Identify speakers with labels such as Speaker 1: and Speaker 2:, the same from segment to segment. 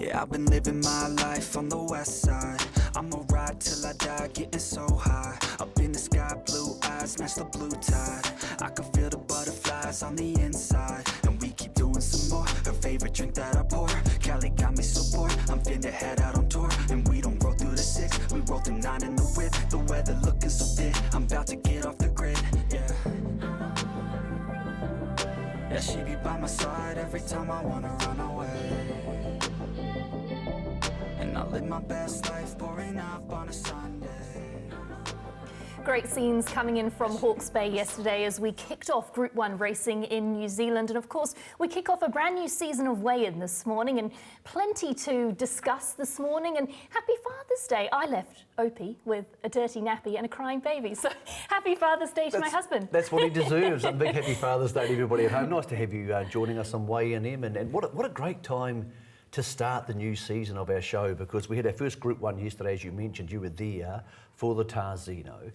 Speaker 1: Yeah, I've been living my life on the west side. I'ma ride till I die, getting so high. Up in the sky, blue eyes, smash the blue tide. I can feel the butterflies on the inside. And we keep doing some more. Her favorite drink that I pour, Cali got me so bored. I'm finna head out on tour. And we don't roll through the 6, we roll through 9 in the whip. The weather looking so thick, I'm about to get off the grid, yeah. Yeah, she be by my side every time I wanna run away. And I live my best life pouring up on a Sunday.
Speaker 2: Great scenes coming in from Hawke's Bay yesterday as we kicked off Group 1 racing in New Zealand. And of course, we kick off a brand new season of weigh-in this morning and plenty to discuss this morning. And happy Father's Day. I left Opie with a dirty nappy and a crying baby. So happy Father's Day to my husband.
Speaker 3: That's what he deserves. A big happy Father's Day to everybody at home. Nice to have you joining us on Weigh In, Em. And what a great time to start the new season of our show, because we had our first Group 1 yesterday, as you mentioned. You were there for the Tarzino.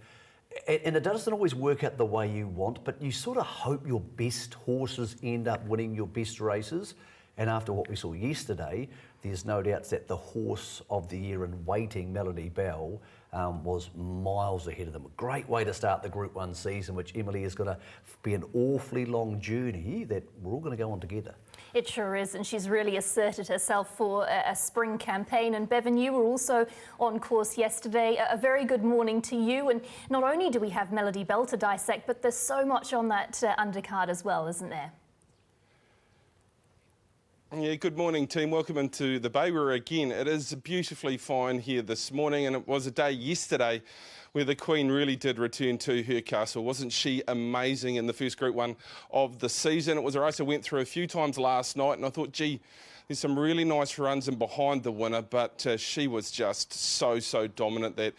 Speaker 3: And it doesn't always work out the way you want, but you sort of hope your best horses end up winning your best races. And after what we saw yesterday, there's no doubt that the horse of the year in waiting, Melody Bell, was miles ahead of them. A great way to start the Group 1 season, which, Emily, is going to be an awfully long journey that we're all going to go on together.
Speaker 2: It sure is, and she's really asserted herself for a spring campaign. And Bevan, you were also on course yesterday. A very good morning to you. And not only do we have Melody Bell to dissect, but there's so much on that undercard as well, isn't there?
Speaker 4: Yeah, good morning, team. Welcome into the Bay, where again it is beautifully fine here this morning, and it was a day yesterday where the Queen really did return to her castle. Wasn't she amazing in the first Group 1 of the season? It was a race I went through a few times last night, and I thought, gee, there's some really nice runs in behind the winner, but she was just so dominant that,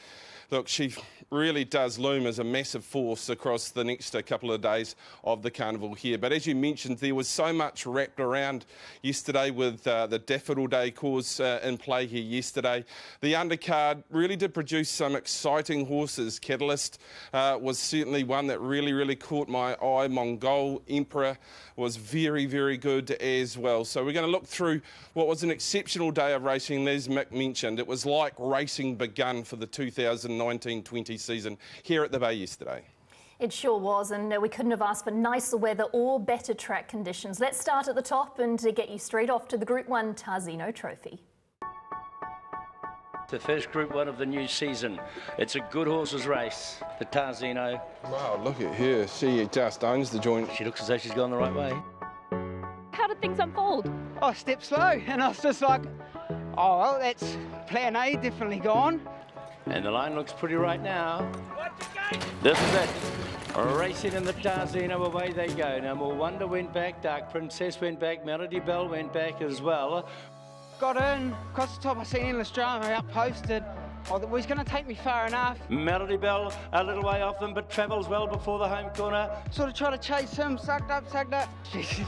Speaker 4: look, she really does loom as a massive force across the next couple of days of the carnival here. But as you mentioned, there was so much wrapped around yesterday with the Daffodil Day course in play here yesterday. The undercard really did produce some exciting horses. Catalyst was certainly one that really caught my eye. Mongol Emperor was very good as well. So we're going to look through what was an exceptional day of racing. As Mick mentioned, it was like racing begun for the 2019-20 season here at the Bay yesterday.
Speaker 2: It sure was, and we couldn't have asked for nicer weather or better track conditions. Let's start at the top and get you straight off to the Group 1 Tarzino Trophy.
Speaker 5: The first Group 1 of the new season. It's a good horses race, the Tarzino.
Speaker 4: Wow, look at her. She just owns the joint.
Speaker 5: She looks as though she's gone the right way.
Speaker 6: How did things unfold?
Speaker 7: I stepped slow and I was just like, oh, well, that's plan A definitely gone.
Speaker 5: And the line looks pretty right now. This is it. Racing in the Tarzino, away they go. Number Wonder went back, Dark Princess went back, Melody Bell went back as well.
Speaker 7: Got in, across the top I seen Endless Drama outposted. I thought, well, he's going to take me far enough.
Speaker 5: Melody Bell a little way off them, but travels well before the home corner.
Speaker 7: Sort of tried to chase him, sucked up.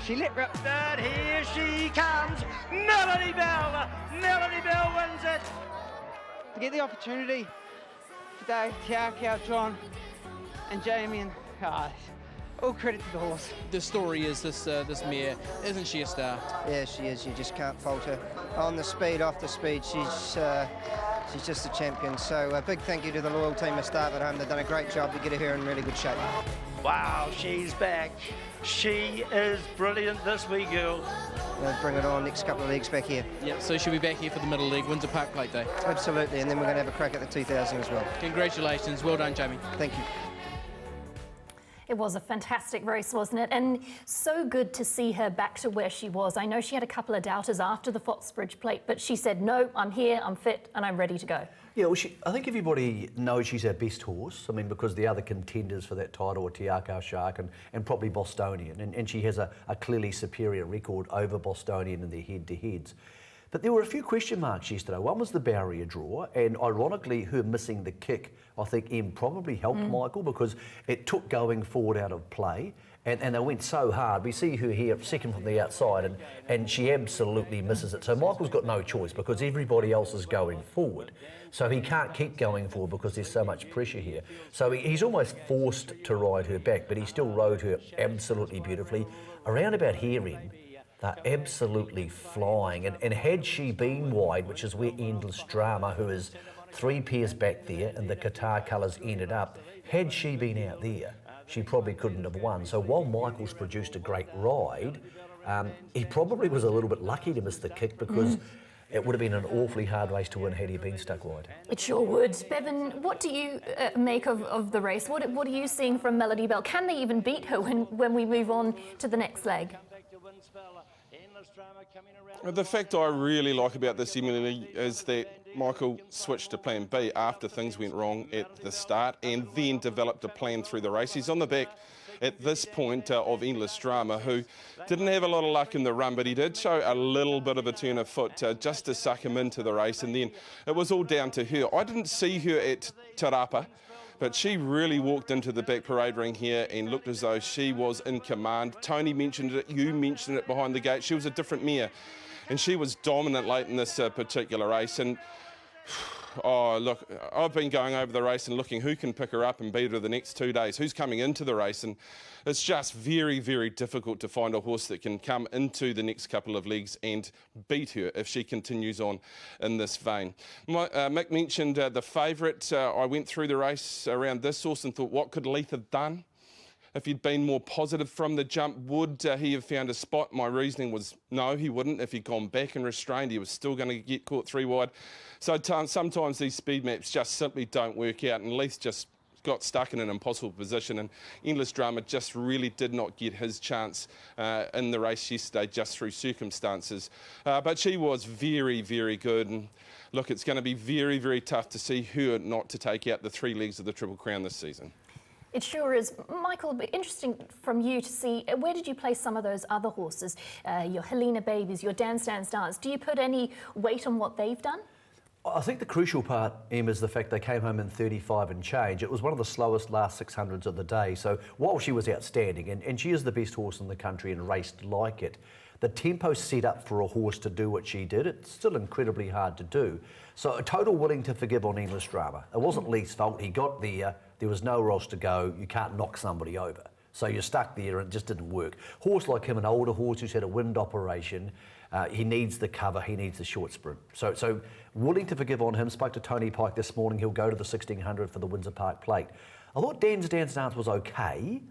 Speaker 7: She let rip.
Speaker 5: But here she comes, Melody Bell. Melody Bell wins it.
Speaker 7: To get the opportunity today, Tiakau, John and Jamie, and all credit to the horse.
Speaker 8: The story is this mare, isn't she a star?
Speaker 9: Yeah, she is. You just can't fault her. On the speed, off the speed, she's just a champion. So a big thank you to the loyal team of staff at home. They've done a great job to get her in really good shape.
Speaker 5: Wow, she's back. She is brilliant this wee girl.
Speaker 9: They'll bring it on next couple of legs back here.
Speaker 8: Yeah, so she'll be back here for the middle leg, Windsor Park Plate Day.
Speaker 9: Absolutely, and then we're going to have a crack at the 2000 as well.
Speaker 8: Congratulations, well done, Jamie.
Speaker 9: Thank you.
Speaker 2: It was a fantastic race, wasn't it? And so good to see her back to where she was. I know she had a couple of doubters after the Foxbridge Plate, but she said, no, I'm here, I'm fit, and I'm ready to go.
Speaker 3: Yeah, well, I think everybody knows she's our best horse. I mean, because the other contenders for that title are Tiakau Shark and probably Bostonian. And she has a clearly superior record over Bostonian in their head-to-heads. But there were a few question marks yesterday. One was the barrier draw, and ironically, her missing the kick, I think, probably helped Michael, because it took going forward out of play, and they went so hard. We see her here second from the outside, and she absolutely misses it. So Michael's got no choice, because everybody else is going forward. So he can't keep going forward because there's so much pressure here. So he's almost forced to ride her back, but he still rode her absolutely beautifully. Around about here in, They're absolutely flying. And had she been wide, which is where Endless Drama, who is 3 pairs back there, and the Qatar colours ended up, had she been out there, she probably couldn't have won. So while Michael's produced a great ride, he probably was a little bit lucky to miss the kick, because it would have been an awfully hard race to win had he been stuck wide.
Speaker 2: It sure would. Bevan, what do you make of the race? What are you seeing from Melody Bell? Can they even beat her when we move on to the next leg?
Speaker 4: The fact I really like about this, Emily, is that Michael switched to plan B after things went wrong at the start, and then developed a plan through the race. He's on the back at this point of Endless Drama, who didn't have a lot of luck in the run, but he did show a little bit of a turn of foot just to suck him into the race, and then it was all down to her. I didn't see her at Te Rapa, but she really walked into the back parade ring here and looked as though she was in command. Tony mentioned it, you mentioned it behind the gate. She was a different mare, and she was dominant late in this particular race. And oh, look, I've been going over the race and looking who can pick her up and beat her the next 2 days, who's coming into the race, and it's just very, very difficult to find a horse that can come into the next couple of legs and beat her if she continues on in this vein. Mick mentioned the favourite. I went through the race around this horse and thought, what could Leith have done? If he'd been more positive from the jump, would he have found a spot? My reasoning was no, he wouldn't. If he'd gone back and restrained, he was still going to get caught 3 wide. So sometimes these speed maps just simply don't work out, and Leith just got stuck in an impossible position, and Endless Drama just really did not get his chance in the race yesterday just through circumstances. But she was very, very good, and look, it's going to be very, very tough to see her not to take out the 3 legs of the Triple Crown this season.
Speaker 2: It sure is. Michael, it'd be interesting from you to see, where did you place some of those other horses, your Helena Babies, your Dance Dance Dance? Do you put any weight on what they've done?
Speaker 3: I think the crucial part, Em, is the fact they came home in 35 and change. It was one of the slowest last 600s of the day. So while she was outstanding, and she is the best horse in the country and raced like it, the tempo set up for a horse to do what she did, it's still incredibly hard to do. So a total willing to forgive on Endless Drama. It wasn't Leith's fault. He got there. There was nowhere else to go. You can't knock somebody over. So you're stuck there and it just didn't work. Horse like him, an older horse who's had a wind operation, he needs the cover, he needs the short sprint. So willing to forgive on him. Spoke to Tony Pike this morning. He'll go to the 1600 for the Windsor Park Plate. I thought Dance Dance Dance was okay,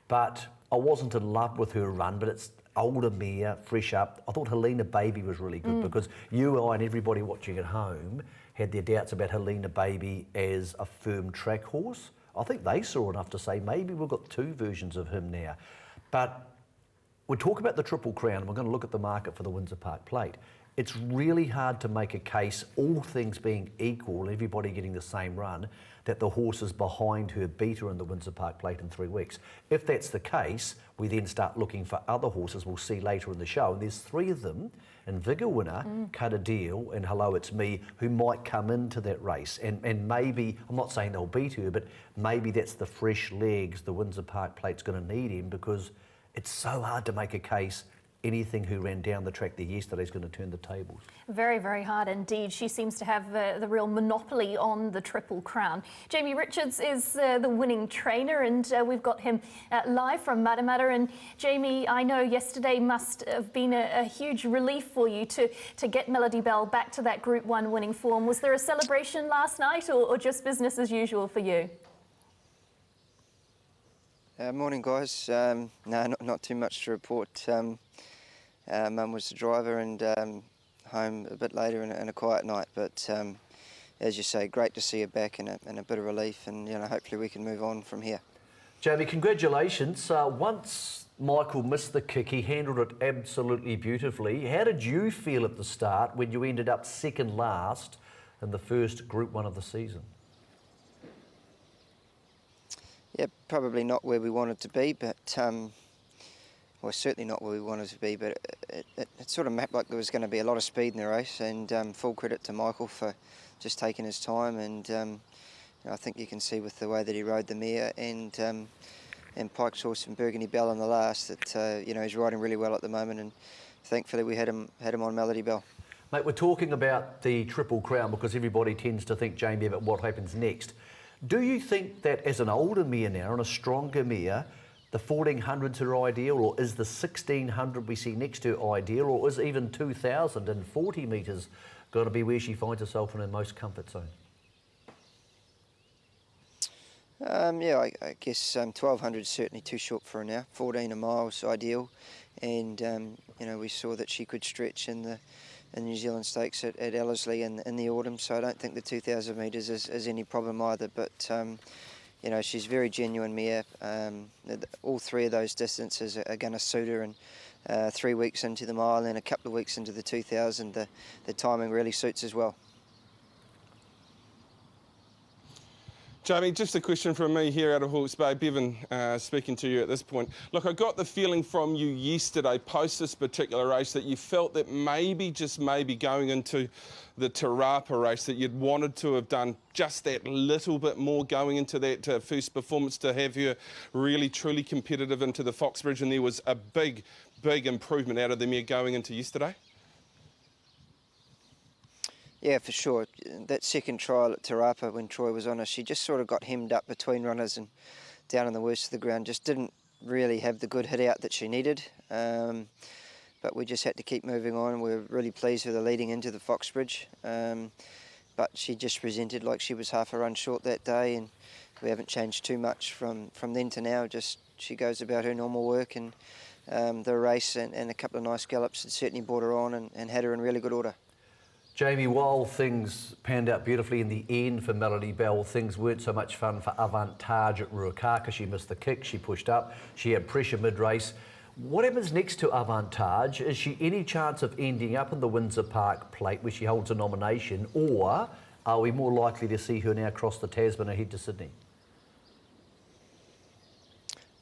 Speaker 3: but I wasn't in love with her run, but it's older mare, fresh up. I thought Helena Baby was really good because you, I and everybody watching at home had their doubts about Helena Baby as a firm track horse. I think they saw enough to say maybe we've got 2 versions of him now. But we talk about the Triple Crown, and we're going to look at the market for the Windsor Park Plate. It's really hard to make a case, all things being equal, everybody getting the same run, that the horses behind her beat her in the Windsor Park Plate in 3 weeks. If that's the case, we then start looking for other horses we'll see later in the show. And there's 3 of them, and Vigor Winner, Cut a Deal, and Hello It's Me, who might come into that race. And maybe, I'm not saying they'll beat her, but maybe that's the fresh legs the Windsor Park Plate's going to need him, because it's so hard to make a case anything who ran down the track there yesterday is going to turn the tables. Very, very hard indeed. She seems to have the real monopoly on the Triple Crown. Jamie Richards is the winning trainer, and we've got him live from Matamata. And Jamie, I know yesterday must have been a huge relief for you to get Melody Bell back to that Group 1 winning form. Was there a celebration last night, or just business as usual for you?
Speaker 9: Morning, guys. No, not too much to report. Mum was the driver, and home a bit later and a quiet night. But as you say, great to see her back, and a bit of relief, and hopefully we can move on from here. Jamie, congratulations. Once Michael missed the kick, he handled it absolutely beautifully. How did you feel at the start when you ended up second last in the first Group 1 of the season? Yeah, probably not where we wanted to be, but well, certainly not where we wanted to be. But it sort of mapped like there was going to be a lot of speed in the race, and full credit to Michael for just taking his time. And I think you can see with the way that he rode the mare and Pike's horse and Burgundy Bell in the last that he's riding really well at the moment. And thankfully we had him on Melody Bell. Mate, we're talking about the Triple Crown because everybody tends to think, Jamie, about what happens next. Do you think that as an older mare now and a stronger mare,
Speaker 3: the 1400s her ideal, or is the 1600 we see next to her ideal, or is even 2040 metres going to be where she finds herself in her most comfort zone?
Speaker 9: Yeah, I guess 1200 is certainly too short for her now. 14 a mile's ideal, and you know, we saw that she could stretch in the New Zealand Stakes at Ellerslie in the autumn, so I don't think the 2000 metres is any problem either. But you know, she's very genuine mare. All three of those distances are going to suit her, and 3 weeks into the mile and a couple of weeks into the 2000, the timing really suits as well.
Speaker 4: Jamie, just a question from me here out of Hawke's Bay. Bevan, speaking to you at this point. Look, I got the feeling from you yesterday, post this particular race, that you felt that maybe, just maybe, going into the Te Rapa race, that you'd wanted to have done just that little bit more going into that first performance to have her really, truly competitive into the Foxbridge, and there was a big, big improvement out of the mare going into yesterday?
Speaker 9: Yeah, for sure. That second trial at Te Rapa, when Troy was on her, she just sort of got hemmed up between runners and down in the worst of the ground. Just didn't really have the good hit out that she needed. But we just had to keep moving on. We're really pleased with her leading into the Foxbridge. But she just presented like she was half a run short that day, and we haven't changed too much from then to now. Just she goes about her normal work, and the race and a couple of nice gallops had certainly brought her on and had her in really good order.
Speaker 3: Jamie, while things panned out beautifully in the end for Melody Bell, things weren't so much fun for Avantage at Ruakaka. She missed the kick, she pushed up, she had pressure mid-race. What happens next to Avantage? Is she any chance of ending up in the Windsor Park Plate where she holds a nomination, or are we more likely to see her now cross the Tasman and head to Sydney?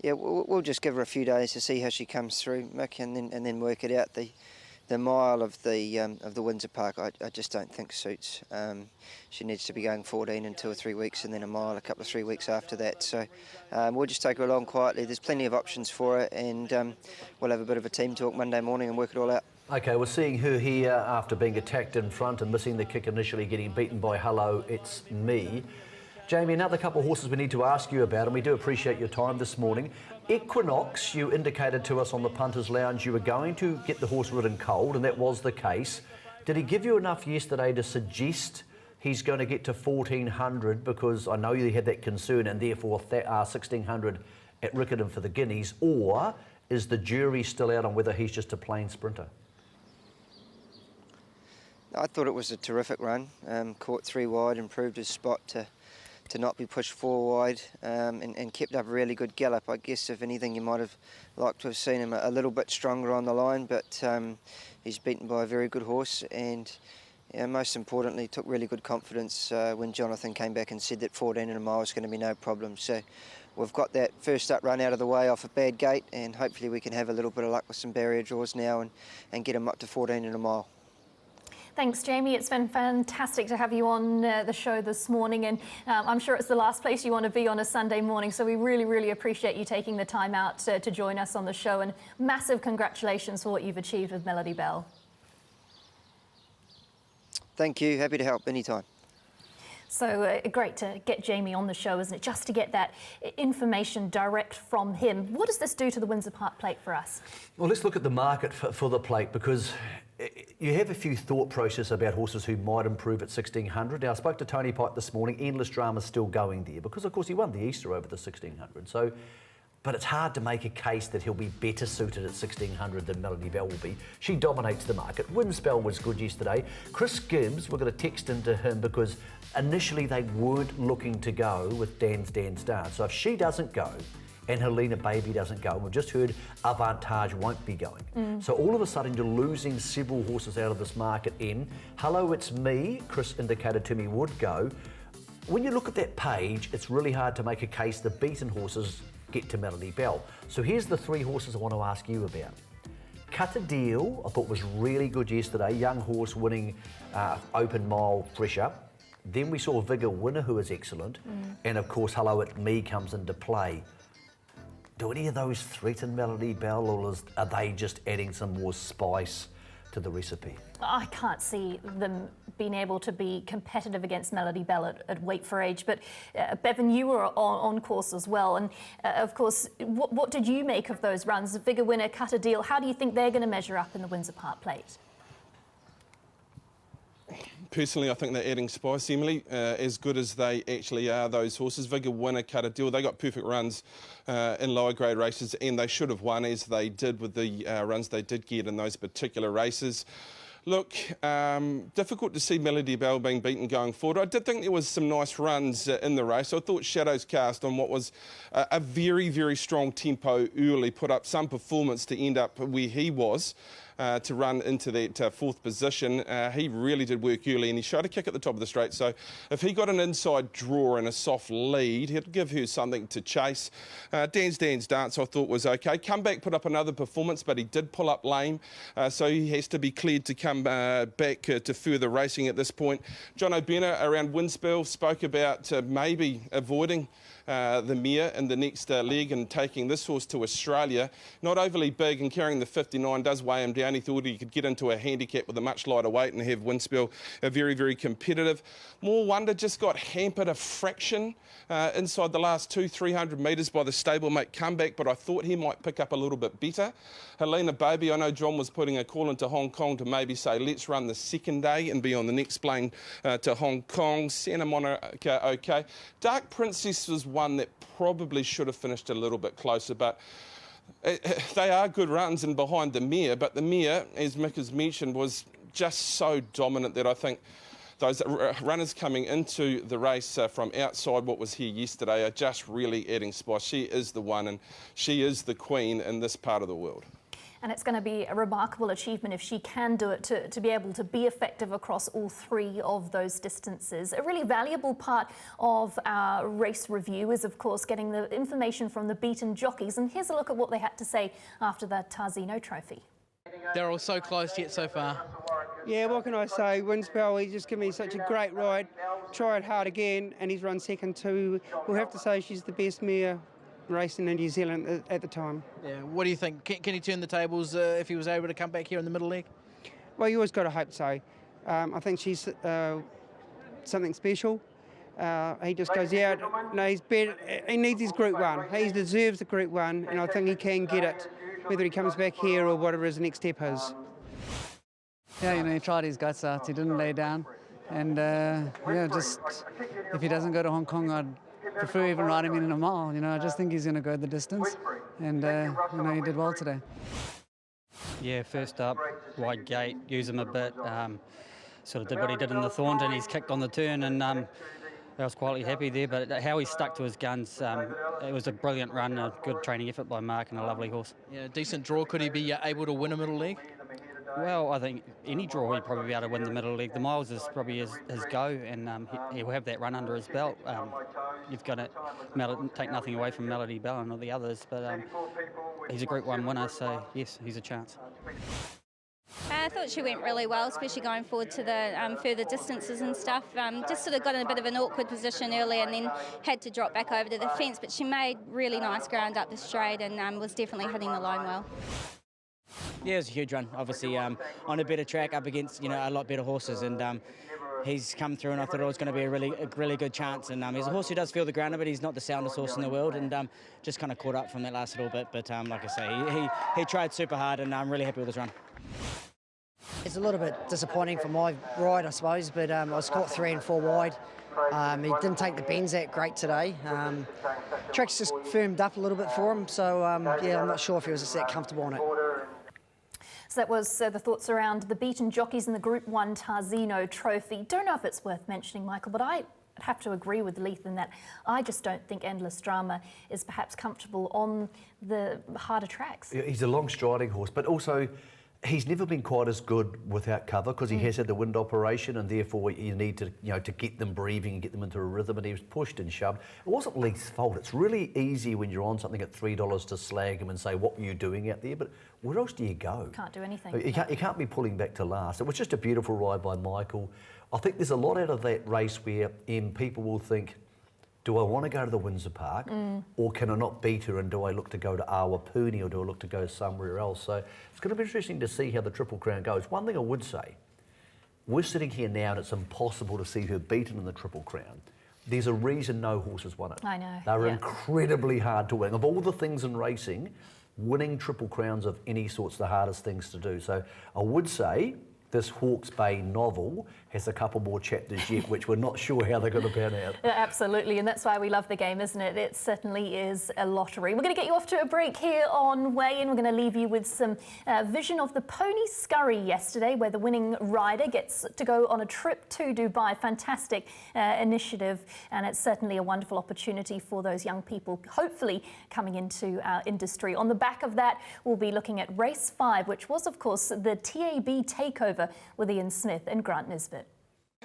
Speaker 9: Yeah, we'll just give her a few days to see how she comes through, Mick, and then work it out. The mile of the Windsor Park, I just don't think suits. She needs to be going 14 in 2 or 3 weeks, and then a mile a couple of 3 weeks after that. So we'll just take her along quietly. There's plenty of options for her, and we'll have a bit of a team talk Monday morning and work it all out.
Speaker 3: Okay, we're seeing her here after being attacked in front and missing the kick initially, getting beaten by Hello, It's Me. Jamie, another couple of horses we need to ask you about, and we do appreciate your time this morning. Equinox, you indicated to us on the Punters Lounge you were going to get the horse ridden cold, and that was the case. Did he give you enough yesterday to suggest he's going to get to 1400, because I know you had that concern, and therefore 1600 at Riccarton for the Guineas, or is the jury still out on whether he's just a plain sprinter?
Speaker 9: I thought it was a terrific run. Caught 3 wide, improved his spot to not be pushed 4 wide, and kept up a really good gallop. I guess if anything you might have liked to have seen him a little bit stronger on the line, but he's beaten by a very good horse, and most importantly took really good confidence when Jonathan came back and said that 14 in a mile is going to be no problem. So we've got that first up run out of the way off a bad gate, and hopefully we can have a little bit of luck with some barrier draws now and get him up to 14 in a mile.
Speaker 2: Thanks, Jamie. It's been fantastic to have you on the show this morning, and I'm sure it's the last place you want to be on a Sunday morning, so we really, really appreciate you taking the time out to join us on the show, and massive congratulations for what you've achieved with Melody Bell.
Speaker 9: Thank you. Happy to help anytime.
Speaker 2: So great to get Jamie on the show, isn't it? Just to get that information direct from him. What does this do to the Windsor Park Plate for us?
Speaker 3: Well, let's look at the market for the plate, because you have a few thought process about horses who might improve at 1600. Now, I spoke to Tony Pike this morning. Endless Drama's still going there because, of course, he won the Easter over the 1600. So, but it's hard to make a case that he'll be better suited at 1600 than Melody Bell will be. She dominates the market. Windspell was good yesterday. Chris Gibbs, we're going to text into him because initially they weren't looking to go with Dan's Dance. So if she doesn't go, and Helena Baby doesn't go, and we've just heard Avantage won't be going. So all of a sudden you're losing several horses out of this market in. Hello, It's Me, Chris indicated to me would go. When you look at that page, it's really hard to make a case the beaten horses get to Melody Bell. So here's the 3 horses I want to ask you about. Cut a Deal, I thought was really good yesterday. Young horse winning open mile pressure. Then we saw Vigor Winner, who is excellent. And of course, Hello, It's Me comes into play. Do any of those threaten Melody Bell, or are they just adding some more spice to the recipe?
Speaker 2: I can't see them been able to be competitive against Melody Bell at Weight for Age. But Bevan, you were on course as well. And of course, what did you make of those runs? Vigor winner, Cut a Deal, how do you think they're going to measure up in the Windsor Park Plate?
Speaker 4: Personally, I think they're adding spice, Emily, as good as they actually are, those horses. Vigor winner, Cut a Deal, they got perfect runs in lower grade races, and they should have won, as they did with the runs they did get in those particular races. Look, difficult to see Melody Bell being beaten going forward. I did think there was some nice runs in the race. I thought Shadows Cast on what was a very, very strong tempo early put up some performance to end up where he was. To run into that fourth position. He really did work early, and he showed a kick at the top of the straight. So if he got an inside draw and a soft lead, he'd give her something to chase. Dan's Dance I thought was okay. Comeback put up another performance, but he did pull up lame. So he has to be cleared to come back to further racing at this point. John O'Bena around Windspell spoke about maybe avoiding the mare in the next leg and taking this horse to Australia. Not overly big and carrying the 59 does weigh him down. He thought he could get into a handicap with a much lighter weight and have Windspell very, very competitive. More Wonder just got hampered a fraction inside the last 200-300 metres by the stablemate Comeback, but I thought he might pick up a little bit better. Helena Baby, I know John was putting a call into Hong Kong to maybe say let's run the second day and be on the next plane to Hong Kong. Santa Monica, okay. Dark Princess was one that probably should have finished a little bit closer, but they are good runs and behind the mare, but the mare, as Mick has mentioned, was just so dominant that I think those runners coming into the race from outside what was here yesterday are just really adding spice. She is the one and she is the queen in this part of the world.
Speaker 2: And it's going to be a remarkable achievement if she can do it, to be able to be effective across all three of those distances. A really valuable part of our race review is, of course, getting the information from the beaten jockeys. And here's a look at what they had to say after the Tarzino Trophy.
Speaker 8: They're all so close yet so far.
Speaker 7: Yeah, what can I say? Windspell, he just gave me such a great ride. Tried hard again, and he's run second too. We'll have to say she's the best mare racing in New Zealand at the time.
Speaker 8: Yeah. What do you think? Can he turn the tables if he was able to come back here in the middle leg?
Speaker 7: Well, you always got to hope so. I think she's something special. He just goes out. No, he's better. He needs his Group 1. He deserves the Group 1, and I think he can get it, whether he comes back here or whatever his next step is.
Speaker 10: Yeah, you know, he tried his guts out. He didn't lay down, and yeah, just if he doesn't go to Hong Kong, I'd prefer even ride him in a mile. You know, I just think he's going to go the distance, and you know, he did well today.
Speaker 11: Yeah, first up, wide gate, use him a bit. Sort of did what he did in the Thornton. He's kicked on the turn, and I was quietly happy there. But how he stuck to his guns, it was a brilliant run, a good training effort by Mark, and a lovely horse.
Speaker 8: Yeah, decent draw. Could he be able to win a middle leg?
Speaker 11: Well, I think any draw he'd probably be able to win the middle leg. The miles is probably his go, and he'll have that run under his belt. You've got to take nothing away from Melody Bell and all the others, but he's a Group 1 winner, so yes, he's a chance.
Speaker 6: I thought she went really well, especially going forward to the further distances and stuff. Just sort of got in a bit of an awkward position early and then had to drop back over to the fence, but she made really nice ground up the straight and was definitely hitting the line well.
Speaker 12: Yeah, it was a huge run, obviously, on a better track up against, you know, a lot better horses, and he's come through, and I thought it was going to be a really good chance. And he's a horse who does feel the ground, but he's not the soundest horse in the world, and just kind of caught up from that last little bit. But like I say, he tried super hard, and I'm really happy with his run.
Speaker 13: It's a little bit disappointing for my ride, I suppose, but I was caught 3 and 4 wide. He didn't take the bends that great today. Track's just firmed up a little bit for him, so yeah, I'm not sure if he was just that comfortable on it.
Speaker 2: So that was the thoughts around the beaten jockeys in the Group 1 Tarzino Trophy. Don't know if it's worth mentioning, Michael, but I'd have to agree with Leith in that I just don't think Endless Drama is perhaps comfortable on the harder tracks.
Speaker 3: He's a long striding horse, but also he's never been quite as good without cover because he has had the wind operation, and therefore you need to, you know, to get them breathing and get them into a rhythm, and he was pushed and shoved. It wasn't Leith's fault. It's really easy when you're on something at $3 to slag him and say, what were you doing out there? But where else do you go?
Speaker 2: Can't do anything.
Speaker 3: You can't be pulling back to last. It was just a beautiful ride by Michael. I think there's a lot out of that race where people will think, do I want to go to the Windsor Park or can I not beat her, and do I look to go to Awapuni or do I look to go somewhere else? So it's going to be interesting to see how the Triple Crown goes. One thing I would say, we're sitting here now and it's impossible to see her beaten in the Triple Crown. There's a reason no horse has won it.
Speaker 2: I know.
Speaker 3: They're incredibly hard to win. Of all the things in racing, winning Triple Crowns of any sort's the hardest things to do. So I would say this Hawke's Bay novel has a couple more chapters yet, which we're not sure how they're going to pan out.
Speaker 2: Absolutely, and that's why we love the game, isn't it? It certainly is a lottery. We're going to get you off to a break here on Weigh In. We're going to leave you with some vision of the Pony Scurry yesterday, where the winning rider gets to go on a trip to Dubai. Fantastic initiative, and it's certainly a wonderful opportunity for those young people, hopefully coming into our industry. On the back of that, we'll be looking at Race 5, which was, of course, the TAB takeover with Ian Smith and Grant Nisbet.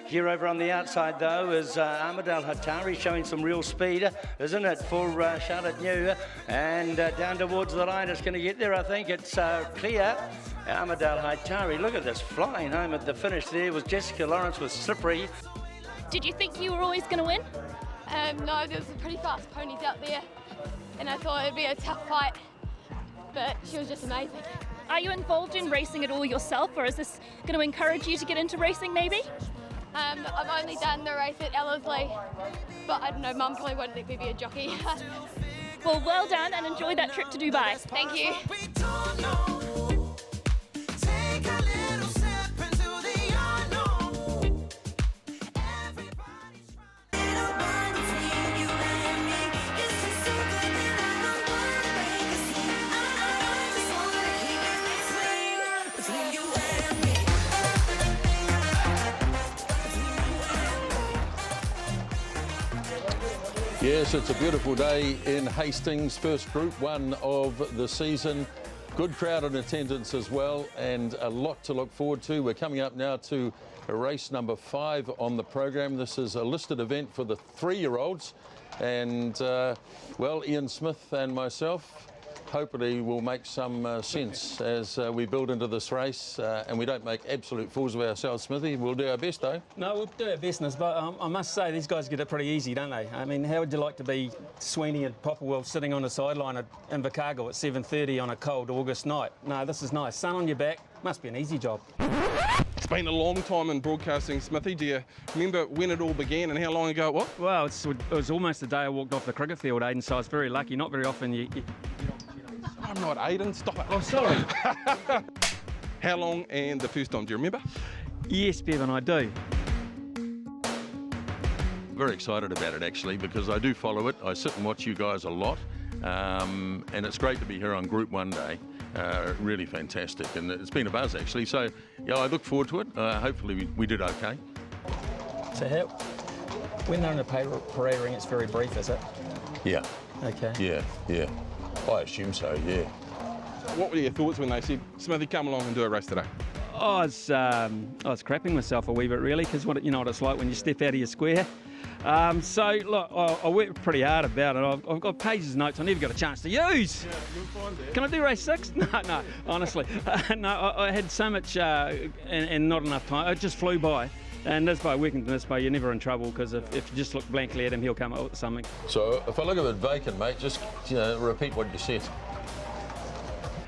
Speaker 5: Here over on the outside, though, is Ahmed Al Hatari showing some real speed, isn't it, for Charlotte New? And down towards the line, it's going to get there, I think. It's clear. Ahmed Al Hatari, look at this, flying home at the finish there was Jessica Lawrence with Slippery.
Speaker 14: Did you think you were always going to win?
Speaker 15: No, there was some pretty fast ponies out there, and I thought it'd be a tough fight, but she was just amazing.
Speaker 14: Are you involved in racing at all yourself, or is this going to encourage you to get into racing maybe?
Speaker 15: I've only done the race at Ellerslie, but I don't know, Mum probably won't let me be a jockey.
Speaker 14: Well, well done and enjoy that trip to Dubai.
Speaker 15: Thank you.
Speaker 16: Yes, it's a beautiful day in Hastings, first Group 1 of the season. Good crowd in attendance as well, and a lot to look forward to. We're coming up now to race number 5 on the program. This is a listed event for the 3-year-olds, and well, Ian Smith and myself hopefully will make some sense as we build into this race, and we don't make absolute fools of ourselves, Smithy. We'll do our best, though.
Speaker 17: No, we'll do our best, but I must say these guys get it pretty easy, don't they? I mean, how would you like to be Sweeney and Popperwell sitting on the sideline at Invercargill at 7:30 on a cold August night? No, this is nice. Sun on your back. Must be an easy job.
Speaker 4: It's been a long time in broadcasting, Smithy. Do you remember when it all began and how long ago it was?
Speaker 17: Well, it was almost the day I walked off the cricket field, Aidan, so I was very lucky. Not very often you
Speaker 4: I'm not Aidan, stop it.
Speaker 17: Oh, sorry.
Speaker 4: How long and the first time, do you remember?
Speaker 17: Yes, Bevan, I do.
Speaker 16: Very excited about it, actually, because I do follow it. I sit and watch you guys a lot, and it's great to be here on Group 1 day. Really fantastic, and it's been a buzz, actually. So, yeah, I look forward to it. Hopefully we did okay.
Speaker 17: So when they're in a parade ring, it's very brief, is it?
Speaker 16: Yeah.
Speaker 17: Okay.
Speaker 16: Yeah. I assume so, yeah.
Speaker 4: What were your thoughts when they said, Smithy, come along and do a race today?
Speaker 17: I was crapping myself a wee bit, really, because you know what it's like when you step out of your square. So, look, I worked pretty hard about it. I've got pages of notes I never got a chance to use.
Speaker 4: Yeah, you'll find that.
Speaker 17: Can I do race 6? No, honestly. No, I had so much and not enough time. It just flew by. And Nisbo, working to Nisbo, you're never in trouble, because if you just look blankly at him, he'll come up with something.
Speaker 16: So if I look at it vacant, mate, just repeat what you said.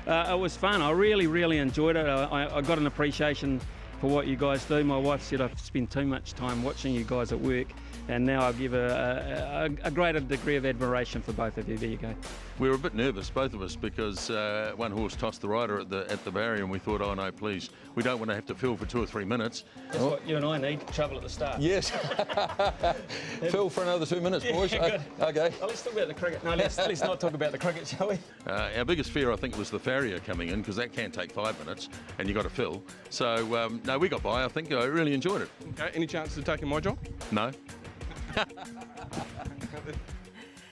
Speaker 17: It was fun. I really enjoyed it. I got an appreciation for what you guys do. My wife said I've spent too much time watching you guys at work, and now I give a greater degree of admiration for both of you. There you go.
Speaker 16: We were a bit nervous, both of us, because one horse tossed the rider at the barrier, and we thought, oh no, please, we don't want to have to fill for 2 or 3 minutes.
Speaker 17: That's what you and I need, trouble at the start.
Speaker 16: Yes. Fill for another 2 minutes, boys.
Speaker 17: Good.
Speaker 16: Okay.
Speaker 17: Well, let's talk about the cricket. No, let's not talk about the cricket, shall we?
Speaker 16: Our biggest fear, I think, was the farrier coming in, because that can take 5 minutes, and you've got to fill. So, no, we got by, I think. I really enjoyed it.
Speaker 4: Okay, any chance of taking my job?
Speaker 16: No.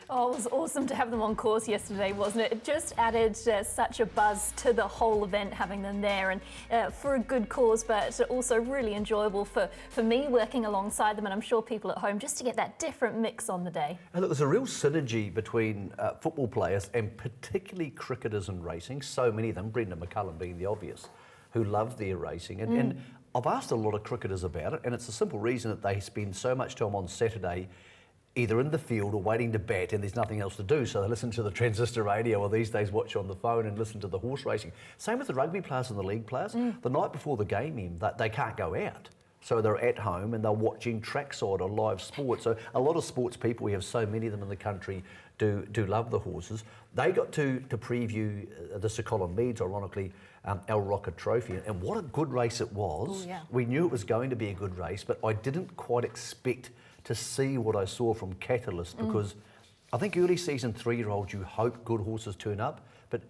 Speaker 2: Oh, it was awesome to have them on course yesterday, wasn't it? It just added such a buzz to the whole event, having them there, and for a good cause, but also really enjoyable for me working alongside them, and I'm sure people at home, just to get that different mix on the day.
Speaker 3: And look, there's a real synergy between football players and particularly cricketers and racing. So many of them, Brendan McCullum being the obvious, who love their racing. And I've asked a lot of cricketers about it, and it's the simple reason that they spend so much time on Saturday either in the field or waiting to bat, and there's nothing else to do, so they listen to the transistor radio, or these days watch on the phone and listen to the horse racing. Same with the rugby players and the league players. The night before the game, they can't go out. So they're at home and they're watching trackside or live sport. So a lot of sports people, we have so many of them in the country, do love the horses. They got to preview the Sir Colin Meads, ironically, Al Rocker Trophy, and what a good race it was.
Speaker 2: Ooh, yeah.
Speaker 3: We knew it was going to be a good race, but I didn't quite expect to see what I saw from Catalyst, because I think early season 3-year-olds, you hope good horses turn up, but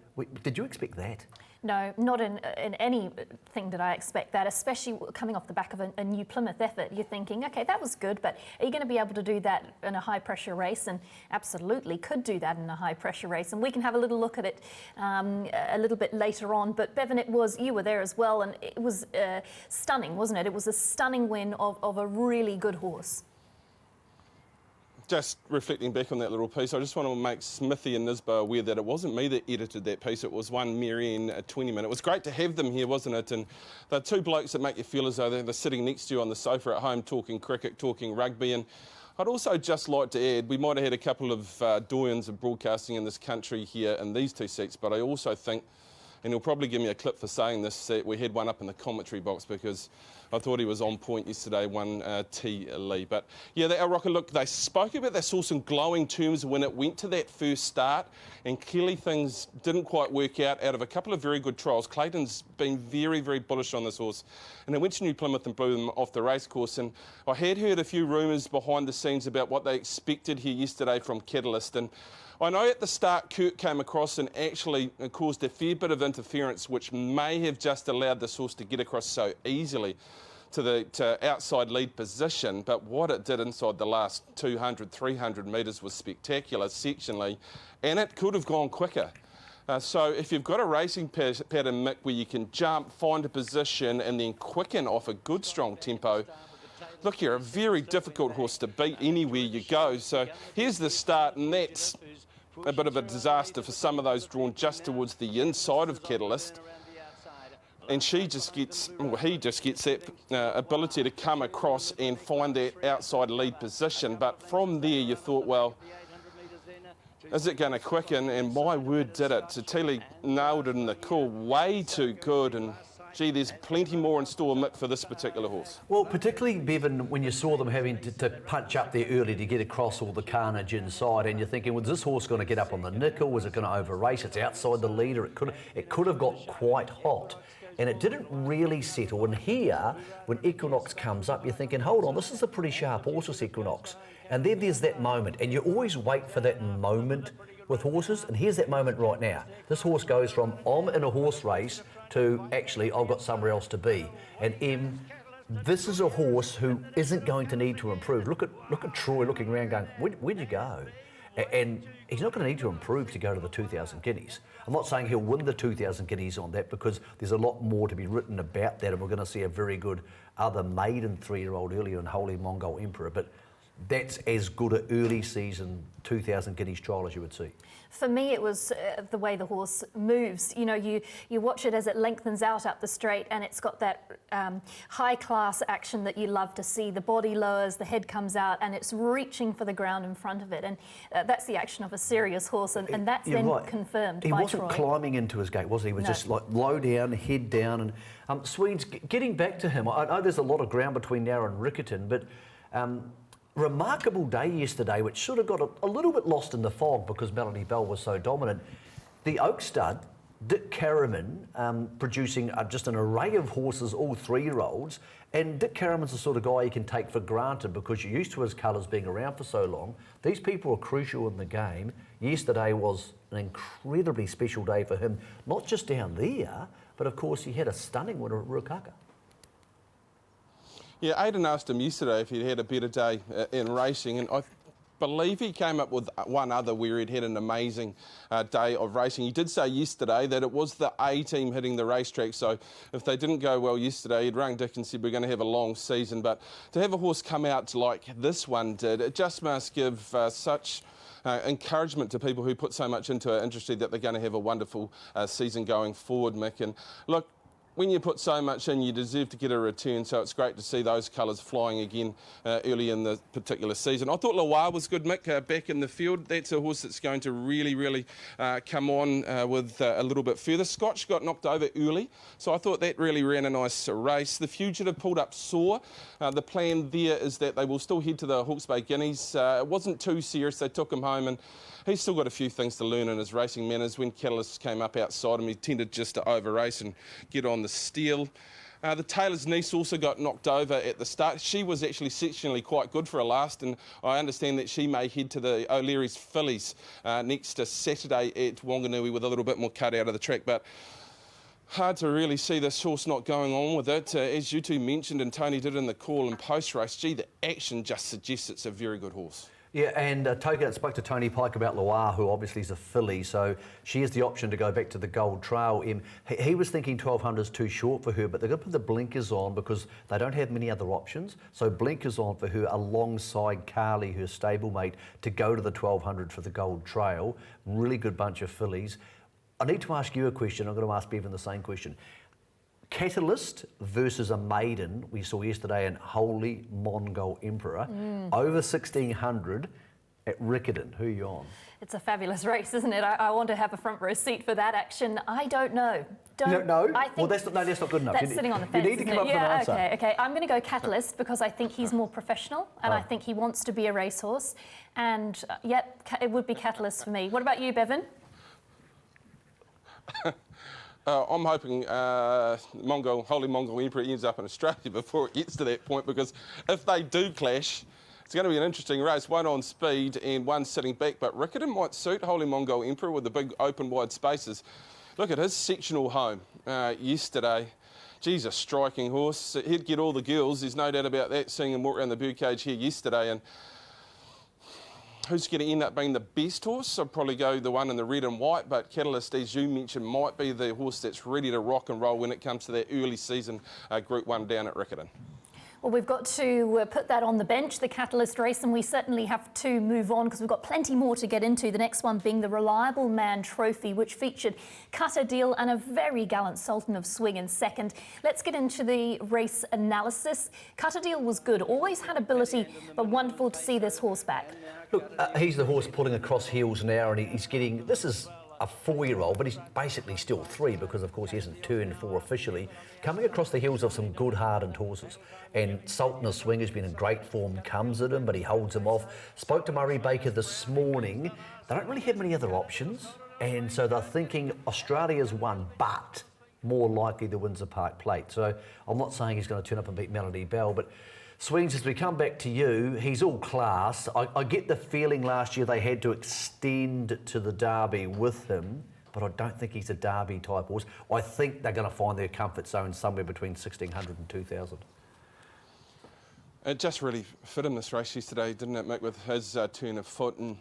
Speaker 3: did you expect that?
Speaker 2: No, not in anything did I expect that, especially coming off the back of a new Plymouth effort. You're thinking, okay, that was good, but are you going to be able to do that in a high-pressure race? And absolutely could do that in a high-pressure race. And we can have a little look at it a little bit later on. But Bevan, you were there as well, and it was stunning, wasn't it? It was a stunning win of a really good horse.
Speaker 4: Just reflecting back on that little piece, I just want to make Smithy and Nisbo aware that it wasn't me that edited that piece, it was one Marianne 20-minute. It was great to have them here, wasn't it? And they're two blokes that make you feel as though they're sitting next to you on the sofa at home talking cricket, talking rugby. And I'd also just like to add, we might have had a couple of doyens of broadcasting in this country here in these two seats, but I also think, and he'll probably give me a clip for saying this, that we had one up in the commentary box because I thought he was on point yesterday, T. Lee. But yeah, Al Rocker, look, they spoke about, they saw some glowing terms when it went to that first start, and clearly things didn't quite work out of a couple of very good trials. Clayton's been very, very bullish on this horse, and they went to New Plymouth and blew them off the racecourse. And I had heard a few rumours behind the scenes about what they expected here yesterday from Catalyst. And I know at the start Kurt came across and actually caused a fair bit of interference, which may have just allowed this horse to get across so easily to the outside lead position, but what it did inside the last 200, 300 metres was spectacular sectionally, and it could have gone quicker. So if you've got a racing pattern, Mick, where you can jump, find a position and then quicken off a good strong tempo, look, you're a very difficult horse to beat anywhere you go. So here's the start, and that's a bit of a disaster for some of those drawn just towards the inside of Catalyst. And he just gets that ability to come across and find that outside lead position. But from there, you thought, well, is it going to quicken? And my word, did it. Tatili nailed it in the call, way too good. And gee, there's plenty more in store, Mick, for this particular horse.
Speaker 3: Well, particularly, Bevan, when you saw them having to punch up there early to get across all the carnage inside, and you're thinking, was this horse going to get up on the nickel? Was it going to over-race? It's outside the leader. It could have got quite hot. And it didn't really settle. And here, when Equinox comes up, you're thinking, hold on, this is a pretty sharp horse, this Equinox. And then there's that moment, and you always wait for that moment with horses, and here's that moment right now. This horse goes from, I'm in a horse race, to actually, I've got somewhere else to be. And this is a horse who isn't going to need to improve. Look at Troy looking around going, where'd you go? And he's not going to need to improve to go to the 2,000 guineas. I'm not saying he'll win the 2,000 guineas on that, because there's a lot more to be written about that, and we're going to see a very good other maiden 3-year-old earlier in Holy Mongol Emperor. But that's as good an early season 2,000 guineas trial as you would see.
Speaker 2: For me, it was the way the horse moves. You know, you watch it as it lengthens out up the straight, and it's got that high-class action that you love to see. The body lowers, the head comes out, and it's reaching for the ground in front of it. And that's the action of a serious horse, and that's then confirmed by Troy.
Speaker 3: He wasn't climbing into his gate, was he? He was just like low down, head down. And Swedes, getting back to him, I know there's a lot of ground between now and Riccarton, but remarkable day yesterday, which sort of got a little bit lost in the fog because Melody Bell was so dominant. The Oak Stud, Dick Caraman, producing just an array of horses, all 3-year-olds. And Dick Caraman's the sort of guy you can take for granted because you're used to his colours being around for so long. These people are crucial in the game. Yesterday was an incredibly special day for him, not just down there, but of course he had a stunning winner at Ruakaka.
Speaker 4: Yeah, Aidan asked him yesterday if he'd had a better day in racing, and I believe he came up with one other where he'd had an amazing day of racing. He did say yesterday that it was the A team hitting the racetrack, so if they didn't go well yesterday, he'd rung Dick and said we're going to have a long season. But to have a horse come out like this one did, it just must give such encouragement to people who put so much into it, interested that they're going to have a wonderful season going forward, Mick. And look, when you put so much in, you deserve to get a return, so it's great to see those colours flying again early in the particular season. I thought Loire was good, Mick, back in the field. That's a horse that's going to really come on with a little bit further. Scotch got knocked over early, so I thought that really ran a nice race. The Fugitive pulled up sore. The plan there is that they will still head to the Hawke's Bay Guineas. It wasn't too serious. They took him home, and he's still got a few things to learn in his racing manners. When Catalyst came up outside him, he tended just to over-race and get on the steal. The Taylor's Niece also got knocked over at the start. She was actually sectionally quite good for a last, and I understand that she may head to the O'Leary's Fillies next Saturday at Wanganui with a little bit more cut out of the track. But hard to really see this horse not going on with it. As you two mentioned, and Tony did in the call and post-race, gee, the action just suggests it's a very good horse.
Speaker 3: Yeah, and spoke to Tony Pike about Loire, who obviously is a filly, so she has the option to go back to the Gold Trail. He was thinking 1200 is too short for her, but they're going to put the blinkers on because they don't have many other options. So blinkers on for her alongside Carly, her stablemate, to go to the 1200 for the Gold Trail. Really good bunch of fillies. I need to ask you a question. I'm going to ask Bevan the same question. Catalyst versus a maiden we saw yesterday in Holy Mongol Emperor, over 1600 at Riccarton. Who are you on?
Speaker 2: It's a fabulous race, isn't it? I want to have a front row seat for that action. I don't know.
Speaker 3: No?
Speaker 2: I think
Speaker 3: Well, that's not good enough.
Speaker 2: That's sitting on the fence.
Speaker 3: You need to come up with an answer.
Speaker 2: Okay. I'm going to go Catalyst because I think he's more professional and I think he wants to be a racehorse. And it would be Catalyst for me. What about you, Bevan?
Speaker 4: I'm hoping Holy Mongol Emperor ends up in Australia before it gets to that point, because if they do clash, it's going to be an interesting race. One on speed and one sitting back, but Riccarton might suit Holy Mongol Emperor with the big open wide spaces. Look at his sectional home yesterday. Geez, a striking horse. He'd get all the girls, there's no doubt about that, seeing him walk around the birdcage here yesterday. And who's going to end up being the best horse? I'd probably go the one in the red and white, but Catalyst, as you mentioned, might be the horse that's ready to rock and roll when it comes to that early season Group 1 down at Riccarton.
Speaker 2: Well, we've got to put that on the bench, the Catalyst race, and we certainly have to move on because we've got plenty more to get into. The next one being the Reliable Man Trophy, which featured Cutter Deal and a very gallant Sultan of Swing in second. Let's get into the race analysis. Cutter Deal was good, always had ability, but wonderful to see this horse back.
Speaker 3: Look, he's the horse pulling across heels now, and he's getting, this is a 4-year-old, but he's basically still 3 because, of course, he hasn't turned 4 officially, coming across the heels of some good hardened horses. And Sultan of Swing has been in great form, comes at him, but he holds him off. Spoke to Murray Baker this morning. They don't really have many other options, and so they're thinking Australia's won, but more likely the Windsor Park Plate. So I'm not saying he's going to turn up and beat Melody Bell, but Swings, as we come back to you, he's all class. I get the feeling last year they had to extend to the Derby with him, but I don't think he's a Derby type horse. I think they're going to find their comfort zone somewhere between 1,600 and 2,000.
Speaker 4: It just really fit him this race yesterday, didn't it, Mick, with his turn of foot, and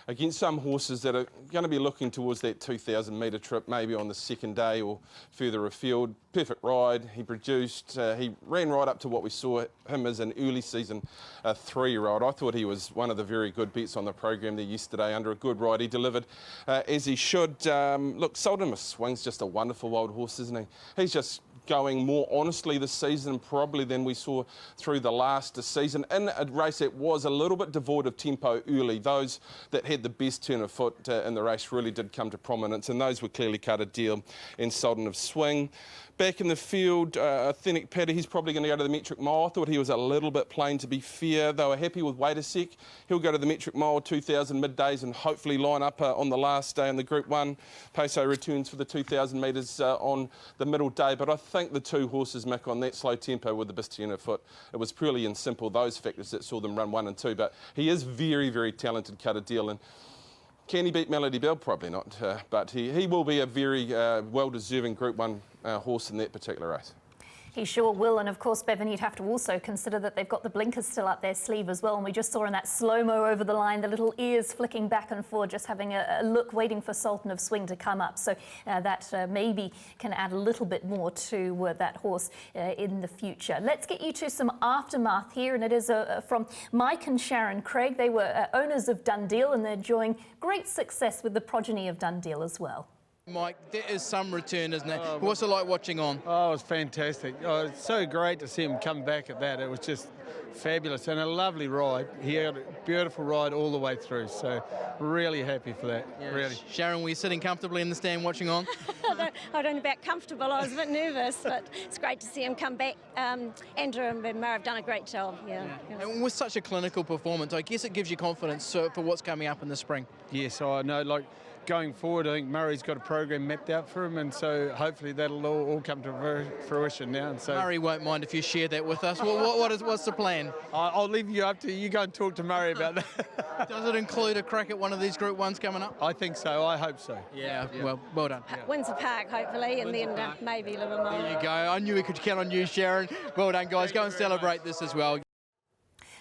Speaker 4: against some horses that are going to be looking towards that 2,000 metre trip, maybe on the second day or further afield. Perfect ride, he produced, he ran right up to what we saw him as an early season 3-year-old. I thought he was one of the very good bets on the program there yesterday. Under a good ride, he delivered as he should. Look, Sultan of Swing's just a wonderful old horse, isn't he? He's just going more honestly this season probably than we saw through the last season, in a race that was a little bit devoid of tempo early. Those that had the best turn of foot in the race really did come to prominence, and those were clearly Cutter Deal and Sultan of Swing. Back in the field, Authentic Paddy, he's probably going to go to the metric mile. I thought he was a little bit plain, to be fair. They were happy with Wait a Sec. He'll go to the metric mile, 2,000 middays, and hopefully line up on the last day in the Group 1. Peso returns for the 2,000 metres on the middle day. But I think the two horses, Mick, on that slow tempo with the best turn of foot, it was purely and simple those factors that saw them run 1 and 2. But he is very, very talented, Cutter Deal. And can he beat Melody Bell? Probably not, but he will be a very well-deserving Group 1 horse in that particular race.
Speaker 2: He sure will, and of course, Bevan, you'd have to also consider that they've got the blinkers still up their sleeve as well, and we just saw in that slow-mo over the line, the little ears flicking back and forth, just having a look, waiting for Sultan of Swing to come up, so that maybe can add a little bit more to that horse in the future. Let's get you to some aftermath here, and it is from Mike and Sharon Craig. They were owners of Dundeel, and they're enjoying great success with the progeny of Dundeel as well.
Speaker 8: Mike, that is some return, isn't it? What's it like watching on?
Speaker 18: Oh, it was fantastic. Oh, it's so great to see him come back at that. It was just fabulous and a lovely ride. He had a beautiful ride all the way through, so really happy for that, really.
Speaker 8: Sharon, were you sitting comfortably in the stand watching on?
Speaker 19: I don't know about comfortable, I was a bit nervous, but it's great to see him come back. Andrew and Murray have done a great job,
Speaker 8: And with such a clinical performance, I guess it gives you confidence for what's coming up in the spring.
Speaker 18: Yes, I know, like going forward, I think Murray's got a program mapped out for him, and so hopefully that'll all come to fruition now. And so
Speaker 8: Murray won't mind if you share that with us. What's the plan?
Speaker 18: I'll leave you up to you. Go and talk to Murray about that.
Speaker 8: Does it include a crack at one of these Group 1s coming up?
Speaker 18: I think so. I hope so.
Speaker 8: Yeah. Well done.
Speaker 19: Windsor Park, hopefully, and then maybe Livermore.
Speaker 8: There you go. I knew we could count on you, Sharon. Well done, guys. Go and celebrate this as well.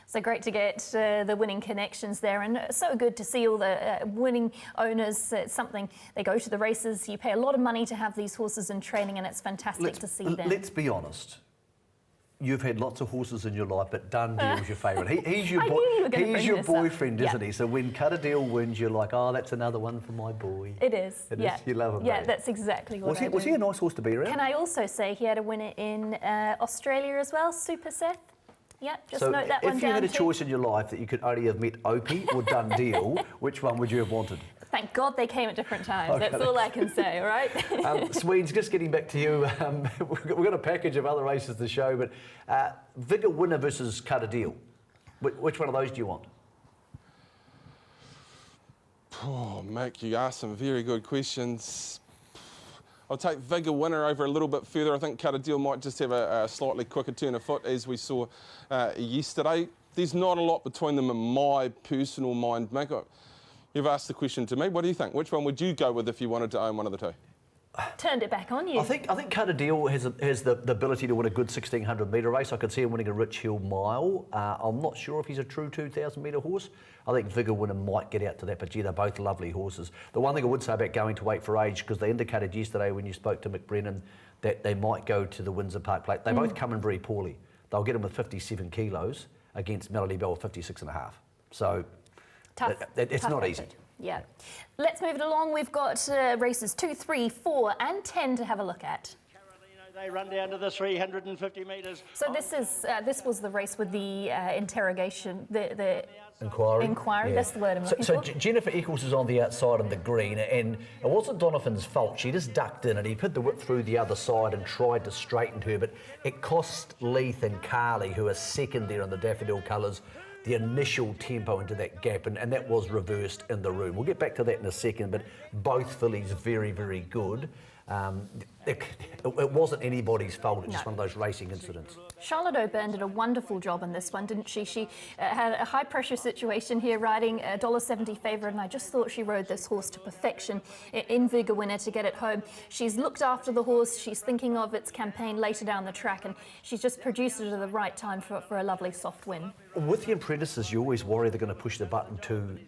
Speaker 2: So great to get the winning connections there, and so good to see all the winning owners. It's something, they go to the races, you pay a lot of money to have these horses in training, and it's fantastic to see them.
Speaker 3: Let's be honest. You've had lots of horses in your life, but Done Deal's your favourite. He's your, boyfriend, isn't he? So when Cut a Deal wins, you're like, oh, that's another one for my boy.
Speaker 2: It is.
Speaker 3: You love him.
Speaker 2: Yeah, that's exactly what I do.
Speaker 3: Was he a nice horse to be around?
Speaker 2: Can I also say he had a winner in Australia as well, Super Seth? Yeah, just
Speaker 3: so
Speaker 2: note that one down.
Speaker 3: If you had a choice in your life that you could only have met Opie or Done Deal, which one would you have wanted?
Speaker 2: Thank God they came at different times. Okay, that's all I can say, all right?
Speaker 3: Swedes, just getting back to you, we've got a package of other races to show, but Vigor Winner versus Cut a Deal. Which one of those do you want?
Speaker 4: Oh, Mick, you asked some very good questions. I'll take Vigor Winner over a little bit further. I think Cut a Deal might just have a slightly quicker turn of foot, as we saw yesterday. There's not a lot between them in my personal mind, Mick. You've asked the question to me. What do you think? Which one would you go with if you wanted to own one of the two?
Speaker 2: Turned it back on you.
Speaker 3: I think Cut a Deal has the ability to win a good 1,600 metre race. I could see him winning a Rich Hill Mile. I'm not sure if he's a true 2,000 metre horse. I think Vigor Winner might get out to that, but gee, they're both lovely horses. The one thing I would say about going to Wait for Age, because they indicated yesterday when you spoke to Mick Brennan that they might go to the Windsor Park Plate. They both come in very poorly. They'll get him with 57 kilos against Melody Bell with 56.5. So
Speaker 2: tough.
Speaker 3: It's not easy.
Speaker 2: Yeah. Let's move it along. We've got races 2, 3, 4 and 10 to have a look at.
Speaker 5: They run down to the 350 metres.
Speaker 2: So this was the race with the interrogation, the
Speaker 3: Inquiry.
Speaker 2: Yeah. That's the word I'm looking
Speaker 3: for.
Speaker 2: So
Speaker 3: Jennifer Eccles is on the outside of the green, and it wasn't Donovan's fault. She just ducked in and he put the whip through the other side and tried to straighten her, but it cost Leith and Carly, who are second there in the Daffodil Colours, the initial tempo into that gap, and that was reversed in the room. We'll get back to that in a second, but both fillies very, very good. It wasn't anybody's fault, it was just one of those racing incidents.
Speaker 2: Charlotte O'Byrne did a wonderful job in this one, didn't she? She had a high pressure situation here, riding a $1.70 favourite, and I just thought she rode this horse to perfection in Vigor Winner to get it home. She's looked after the horse, she's thinking of its campaign later down the track, and she's just produced it at the right time for a lovely soft win.
Speaker 3: With the apprentices, you always worry they're going to push the button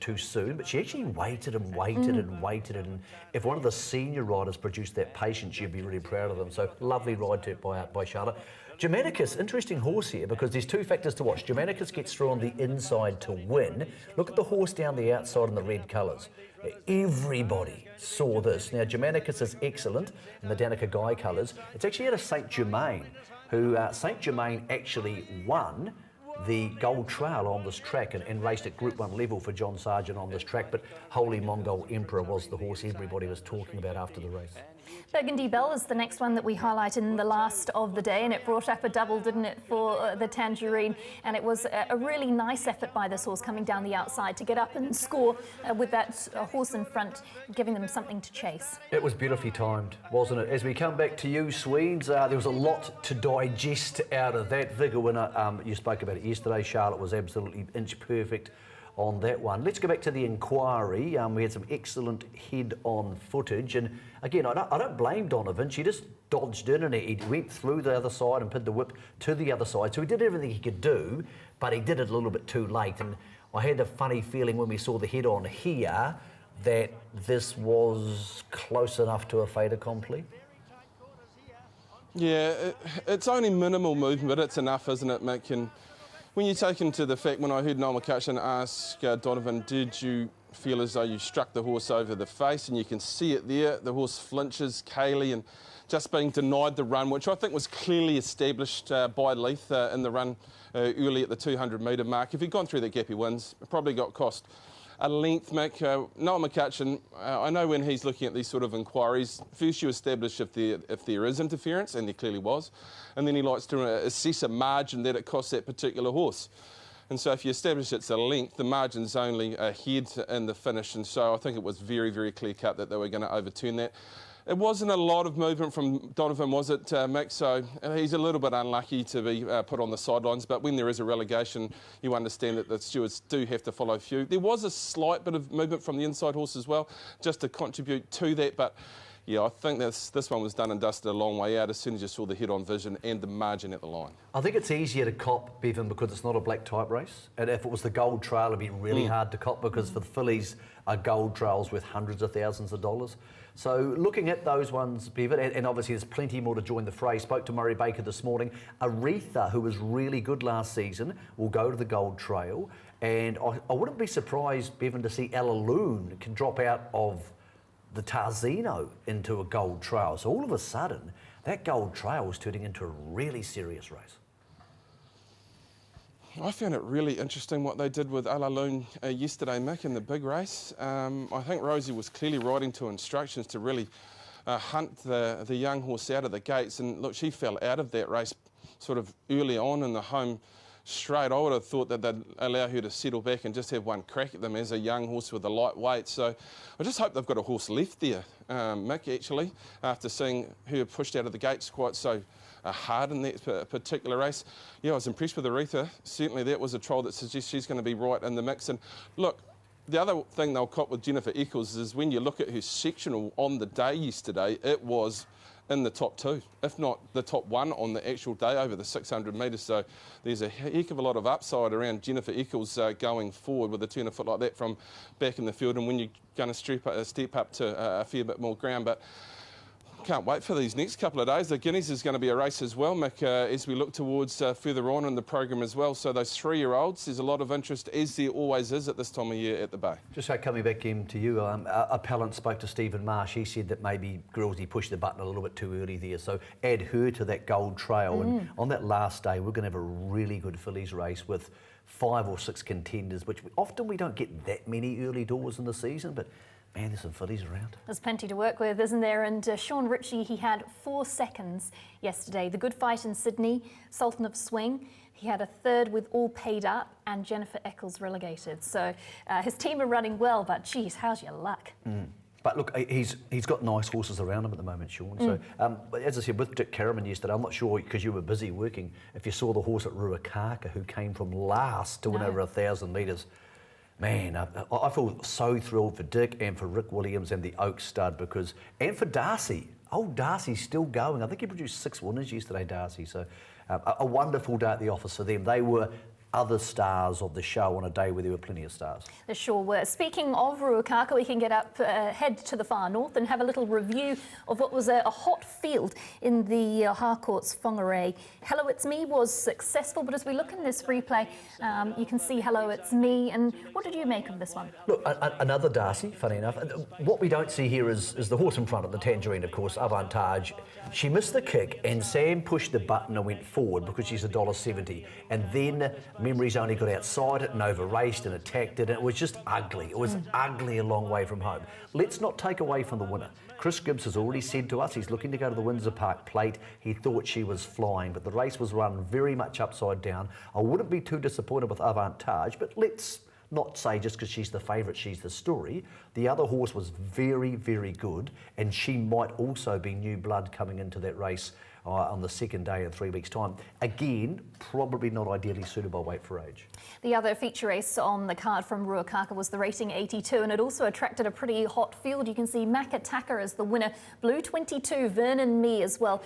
Speaker 3: too soon, but she actually waited and waited and waited, and if one of the senior riders produced that patience, you'd be really proud of them. So lovely ride by Charlotte. Germanicus, interesting horse here because there's two factors to watch. Germanicus gets through on the inside to win. Look at the horse down the outside in the red colours. Everybody saw this. Now, Germanicus is excellent in the Danica Guy colours. It's actually out of Saint Germain, who Saint Germain actually won the Gold Trail on this track and raced at Group 1 level for John Sargent on this track, but Holy Mongol Emperor was the horse everybody was talking about after the race.
Speaker 2: Burgundy Bell is the next one that we highlight in the last of the day, and it brought up a double, didn't it, for the Tangerine, and it was a really nice effort by this horse coming down the outside to get up and score with that horse in front, giving them something to chase.
Speaker 3: It was beautifully timed, wasn't it? As we come back to you, Swedes, there was a lot to digest out of that. Vigor Winner, you spoke about it yesterday. Charlotte was absolutely inch perfect on that one. Let's go back to the inquiry. We had some excellent head-on footage, and again, I don't blame Donovan. She just dodged in and he went through the other side and put the whip to the other side. So he did everything he could do, but he did it a little bit too late. And I had a funny feeling when we saw the head-on here that this was close enough to a fait accompli.
Speaker 4: Yeah, it's only minimal movement, but it's enough, isn't it, Mick? And when you take into the fact, when I heard Noel McCutcheon ask Donovan, did you feel as though you struck the horse over the face, and you can see it there. The horse flinches, Kaylee, and just being denied the run, which I think was clearly established by Leith in the run early at the 200 metre mark. If he'd gone through that gap, he wins. Probably got cost a length, Mick. Noel McCutcheon, I know when he's looking at these sort of inquiries, first you establish if there is interference, and there clearly was, and then he likes to assess a margin that it costs that particular horse. And so if you establish it's a length, the margin's only a head in the finish, and so I think it was very, very clear-cut that they were going to overturn that. It wasn't a lot of movement from Donovan, was it, Mick? So he's a little bit unlucky to be put on the sidelines, but when there is a relegation, you understand that the stewards do have to follow through. There was a slight bit of movement from the inside horse as well, just to contribute to that, but yeah, I think this one was done and dusted a long way out as soon as you saw the head-on vision and the margin at the line.
Speaker 3: I think it's easier to cop, Bevan, because it's not a black type race. And if it was the Gold Trail, it'd be really hard to cop, because for the fillies, a Gold Trail's worth hundreds of thousands of dollars. So looking at those ones, Bevan, and obviously there's plenty more to join the fray. Spoke to Murray Baker this morning. Aretha, who was really good last season, will go to the Gold Trail. And I wouldn't be surprised, Bevan, to see Alaloon can drop out of the Tarzino into a Gold Trail. So all of a sudden, that Gold Trail was turning into a really serious race.
Speaker 4: I found it really interesting what they did with Alaloon yesterday, Mick, in the big race. I think Rosie was clearly riding to instructions to really hunt the young horse out of the gates. And look, she fell out of that race sort of early on in the home straight. I would have thought that they'd allow her to settle back and just have one crack at them as a young horse with a light weight. So I just hope they've got a horse left there, Mick, actually, after seeing her pushed out of the gates quite so hard in that particular race. Yeah, I was impressed with Aretha. Certainly that was a trial that suggests she's going to be right in the mix. And look, the other thing they'll cop with Jennifer Eccles is when you look at her sectional on the day yesterday, it was in the top two, if not the top one on the actual day over the 600 metres. So there's a heck of a lot of upside around Jennifer Eccles going forward with a turn of foot like that from back in the field, and when you're going to step up to a fair bit more ground. But can't wait for these next couple of days. The Guineas is going to be a race as well, Mick, as we look towards further on in the program as well. So those 3-year-olds, there's a lot of interest, as there always is at this time of year at the Bay.
Speaker 3: Just coming back into you, Appellant spoke to Stephen Marsh. He said that maybe Grillsy pushed the button a little bit too early there. So add her to that Gold Trail. And on that last day, we're going to have a really good fillies race with 5 or 6 contenders, which often we don't get that many early doors in the season, but man, there's some fillies around.
Speaker 2: There's plenty to work with, isn't there? And Sean Ritchie, he had 4 seconds yesterday. The Good Fight in Sydney, Sultan of Swing. He had a 3rd with All Paid Up, and Jennifer Eccles relegated. So his team are running well, but geez, how's your luck?
Speaker 3: But look, he's got nice horses around him at the moment, Sean. So, as I said, with Dick Caraman yesterday, I'm not sure, because you were busy working, if you saw the horse at Ruakaka, who came from last to win over 1,000 metres. Man, I feel so thrilled for Dick and for Rick Williams and the Oak Stud, and for Darcy. Old Darcy's still going. I think he produced 6 winners yesterday, Darcy. So a wonderful day at the office for them. They were other stars of the show on a day where there were plenty of stars.
Speaker 2: There sure were. Speaking of Ruakaka, we can get up, head to the far north and have a little review of what was a hot field in the Harcourt's Whangarei. Hello It's Me was successful, but as we look in this replay, you can see Hello It's Me. And what did you make of this one?
Speaker 3: Look, another Darcy, funny enough. What we don't see here is the horse in front of the Tangerine, of course, Avantage. She missed the kick and Sam pushed the button and went forward because she's $1.70. And then Memories only got outside it and over-raced and attacked it, and it was just ugly. It was ugly a long way from home. Let's not take away from the winner. Chris Gibbs has already said to us he's looking to go to the Windsor Park Plate. He thought she was flying, but the race was run very much upside down. I wouldn't be too disappointed with Avantage, but let's not say just because she's the favourite, she's the story. The other horse was very, very good, and she might also be new blood coming into that race on the second day in 3 weeks' time. Again, probably not ideally suited by weight for age.
Speaker 2: The other feature race on the card from Ruakaka was the Rating 82, and it also attracted a pretty hot field. You can see Makataka as the winner, Blue 22, Vernon Me as well.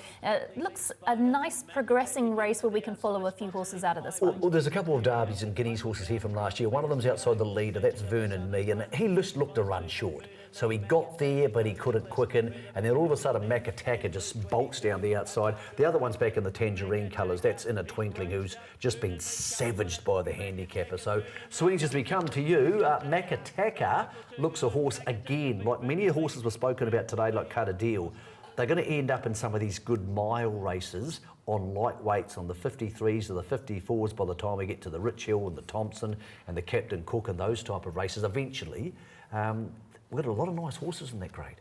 Speaker 2: Looks a nice progressing race where we can follow a few horses out of this one.
Speaker 3: Well, there's a couple of Derbies and Guineas horses here from last year. One of them's outside the leader, that's Vernon Me, and he just looked a run short. So he got there, but he couldn't quicken, and then all of a sudden Makataka just bolts down the outside. The other one's back in the tangerine colours. That's In a Twinkling, who's just been savaged by the handicapper. So, Sweeney's, as we come to you, Makataka looks a horse again, like many horses were spoken about today, like Cut a Deal. They're going to end up in some of these good mile races on lightweights, on the 53s or the 54s by the time we get to the Rich Hill and the Thompson and the Captain Cook and those type of races eventually. We've got a lot of nice horses in that grade.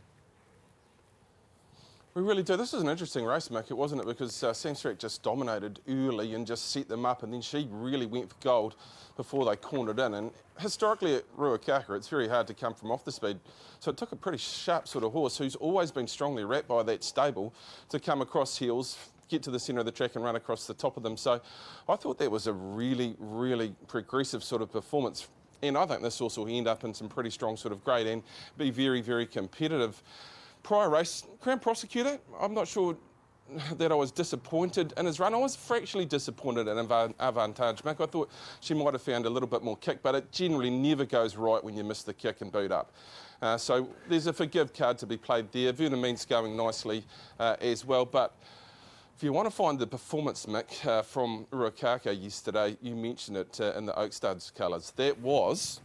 Speaker 4: We really do. This is an interesting race, Mick, wasn't it? Because Samstrak just dominated early and just set them up, and then she really went for gold before they cornered in. And historically at Ruakaka, it's very hard to come from off the speed. So it took a pretty sharp sort of horse who's always been strongly wrapped by that stable to come across heels, get to the centre of the track and run across the top of them. So I thought that was a really, really progressive sort of performance. And I think this horse will end up in some pretty strong sort of grade and be very, very competitive. Prior race, Crown Prosecutor, I'm not sure that I was disappointed in his run. I was fractionally disappointed in Avantage, Mick. I thought she might have found a little bit more kick, but it generally never goes right when you miss the kick and boot up. So there's a forgive card to be played there. Verna Means going nicely as well, but if you want to find the performance, Mick, from Ruakaka yesterday, you mentioned it in the Oak Studs colours. That was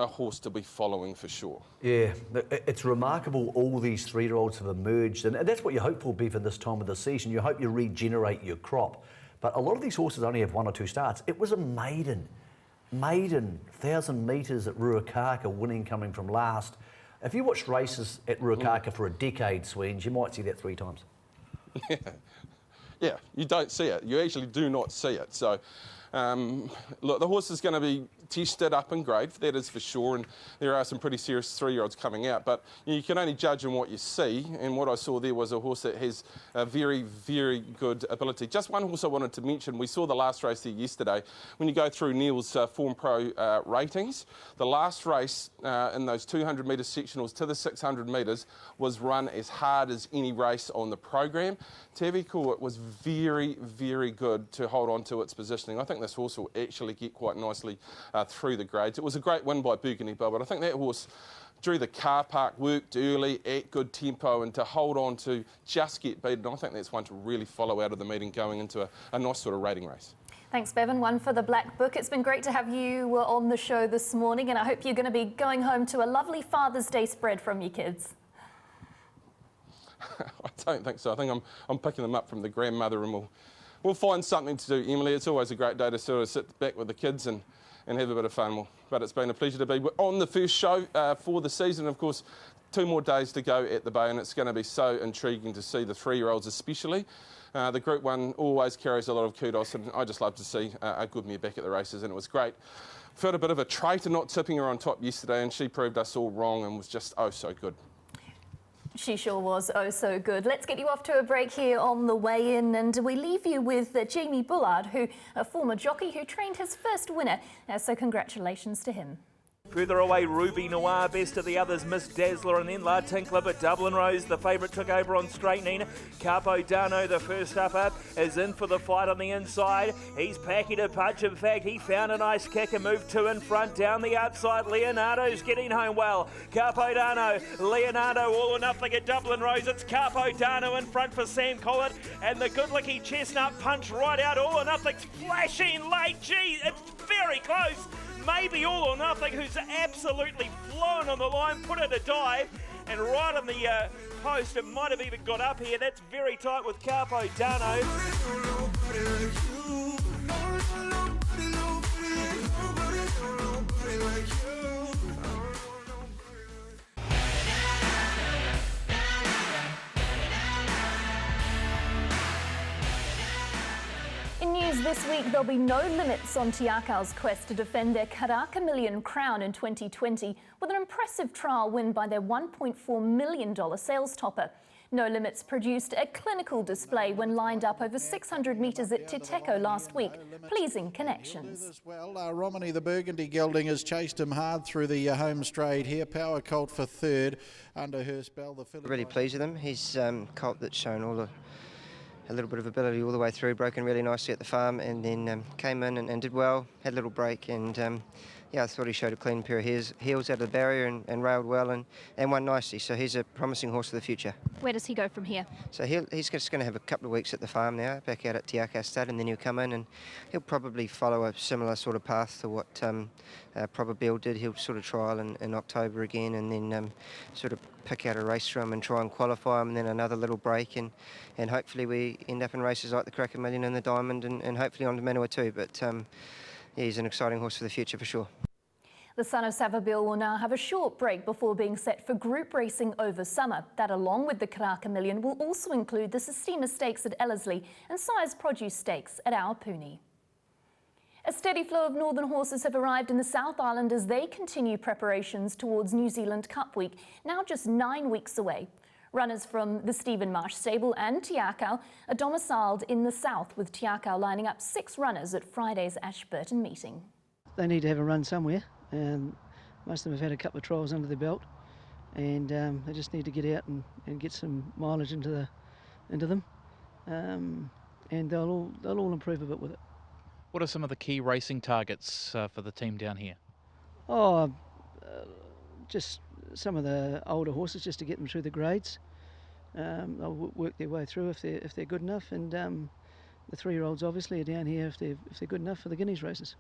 Speaker 4: a horse to be following for sure.
Speaker 3: Yeah, it's remarkable all these three-year-olds have emerged, and that's what you hope for, Bevan, this time of the season. You hope you regenerate your crop. But a lot of these horses only have 1 or 2 starts. It was a maiden, 1,000 metres at Ruakaka, winning coming from last. If you watched races at Ruakaka for a decade, Sweens, you might see that 3 times.
Speaker 4: Yeah, you don't see it. You actually do not see it. So, look, the horse is going to be tested up in grade, that is for sure, and there are some pretty serious 3-year-olds coming out, but you can only judge on what you see, and what I saw there was a horse that has a very, very good ability. Just one horse I wanted to mention, we saw the last race there yesterday. When you go through Neil's Form Pro ratings, the last race in those 200 metre sectionals to the 600 metres was run as hard as any race on the program. Tavi Court was very, very good to hold on to its positioning. I think this horse will actually get quite nicely through the grades. It was a great win by Burgundy Bell, but I think that horse drew the car park, worked early at good tempo, and to hold on to just get beaten, I think that's one to really follow out of the meeting going into a nice sort of rating race.
Speaker 2: Thanks, Bevan. One for the Black Book. It's been great to have you on the show this morning, and I hope you're going to be going home to a lovely Father's Day spread from your kids.
Speaker 4: I don't think so. I think I'm picking them up from the grandmother, and we'll find something to do, Emily. It's always a great day to sort of sit back with the kids and have a bit of fun. But it's been a pleasure to be on the first show for the season. Of course, 2 more days to go at the Bay, and it's going to be so intriguing to see the 3-year-olds especially. The Group 1 always carries a lot of kudos, and I just love to see a good mare back at the races, and it was great. Felt a bit of a traitor not tipping her on top yesterday, and she proved us all wrong and was just oh so good.
Speaker 2: She sure was oh so good. Let's get you off to a break here on the way in, and we leave you with Jamie Bullard, who a former jockey who trained his first winner. So congratulations to him.
Speaker 20: Further away, Ruby Noir, best of the others, Miss Dazzler, and then La Tinkler, but Dublin Rose, the favourite, took over on straightening. Capo Dano, the first up, is in for the fight on the inside. He's packing a punch. In fact, he found a nice kick and moved 2 in front. Down the outside, Leonardo's getting home well. Capo Dano, Leonardo, all or nothing at Dublin Rose. It's Capo Dano in front for Sam Collett, and the good-looking Chestnut punch right out. All or nothing's flashing late. Gee, it's very close. Maybe All or Nothing, who's absolutely flown on the line, put it a dive, and right on the post, it might have even got up here. That's very tight with Capo Dano.
Speaker 2: In news this week, there'll be no limits on Te Akao's quest to defend their Karaka Million crown in 2020 with an impressive trial win by their $1.4 million sales topper. No Limits produced a clinical display when lined up over 600 metres at Te Teko last week, pleasing connections.
Speaker 21: Well, Romany, the Burgundy gelding, has chased him hard through the home straight here. Power Colt for 3rd under her spell.
Speaker 9: Really pleased with him. He's colt that's shown a little bit of ability all the way through, broken really nicely at the farm, and then came in and did well, had a little break, and yeah, I thought he showed a clean pair of heels out of the barrier and railed well and won nicely. So he's a promising horse for the future.
Speaker 14: Where does he go from here?
Speaker 9: So he's just going to have a couple of weeks at the farm now, back out at Te Akau Stud, and then he'll come in and he'll probably follow a similar sort of path to what Probabeel did. He'll sort of trial in October again, and then sort of pick out a race for him and try and qualify him, and then another little break, and hopefully we end up in races like the Cracker Million and the Diamond, and hopefully on to Manawatu. But yeah, he's an exciting horse for the future for sure.
Speaker 2: The son of Savabeel will now have a short break before being set for group racing over summer. That, along with the Karaka Million, will also include the Sistina Stakes at Ellerslie and Sire's Produce Stakes at Aupuni. A steady flow of northern horses have arrived in the South Island as they continue preparations towards New Zealand Cup Week, now just 9 weeks away. Runners from the Stephen Marsh stable and Te Akau are domiciled in the south, with Te Akau lining up 6 runners at Friday's Ashburton meeting.
Speaker 1: They need to have a run somewhere, and most of them have had a couple of trials under their belt, and they just need to get out and get some mileage into them, and they'll all improve a bit with it.
Speaker 22: What are some of the key racing targets for the team down here?
Speaker 1: Just some of the older horses, just to get them through the grades. They'll work their way through if they're good enough, and the 3-year-olds obviously are down here if they're good enough for the Guineas races.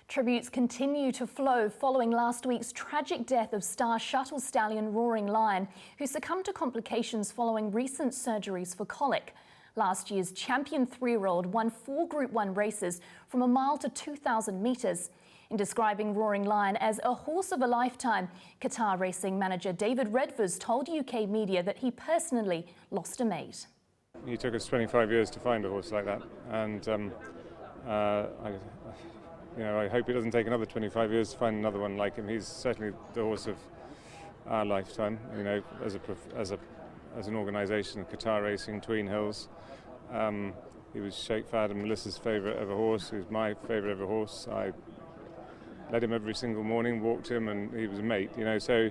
Speaker 2: Tributes continue to flow following last week's tragic death of star shuttle stallion Roaring Lion, who succumbed to complications following recent surgeries for colic. Last year's champion 3-year-old won 4 Group 1 races from a mile to 2,000 metres. In describing Roaring Lion as a horse of a lifetime, Qatar racing manager David Redvers told UK media that he personally lost a mate.
Speaker 23: It took us 25 years to find a horse like that, and I hope it doesn't take another 25 years to find another one like him. He's certainly the horse of our lifetime. You know, as an organisation, Qatar Racing, Tween Hills. He was Sheikh Fahd and Melissa's favourite ever horse. He was my favourite ever horse. I led him every single morning, walked him, and he was a mate. You know, so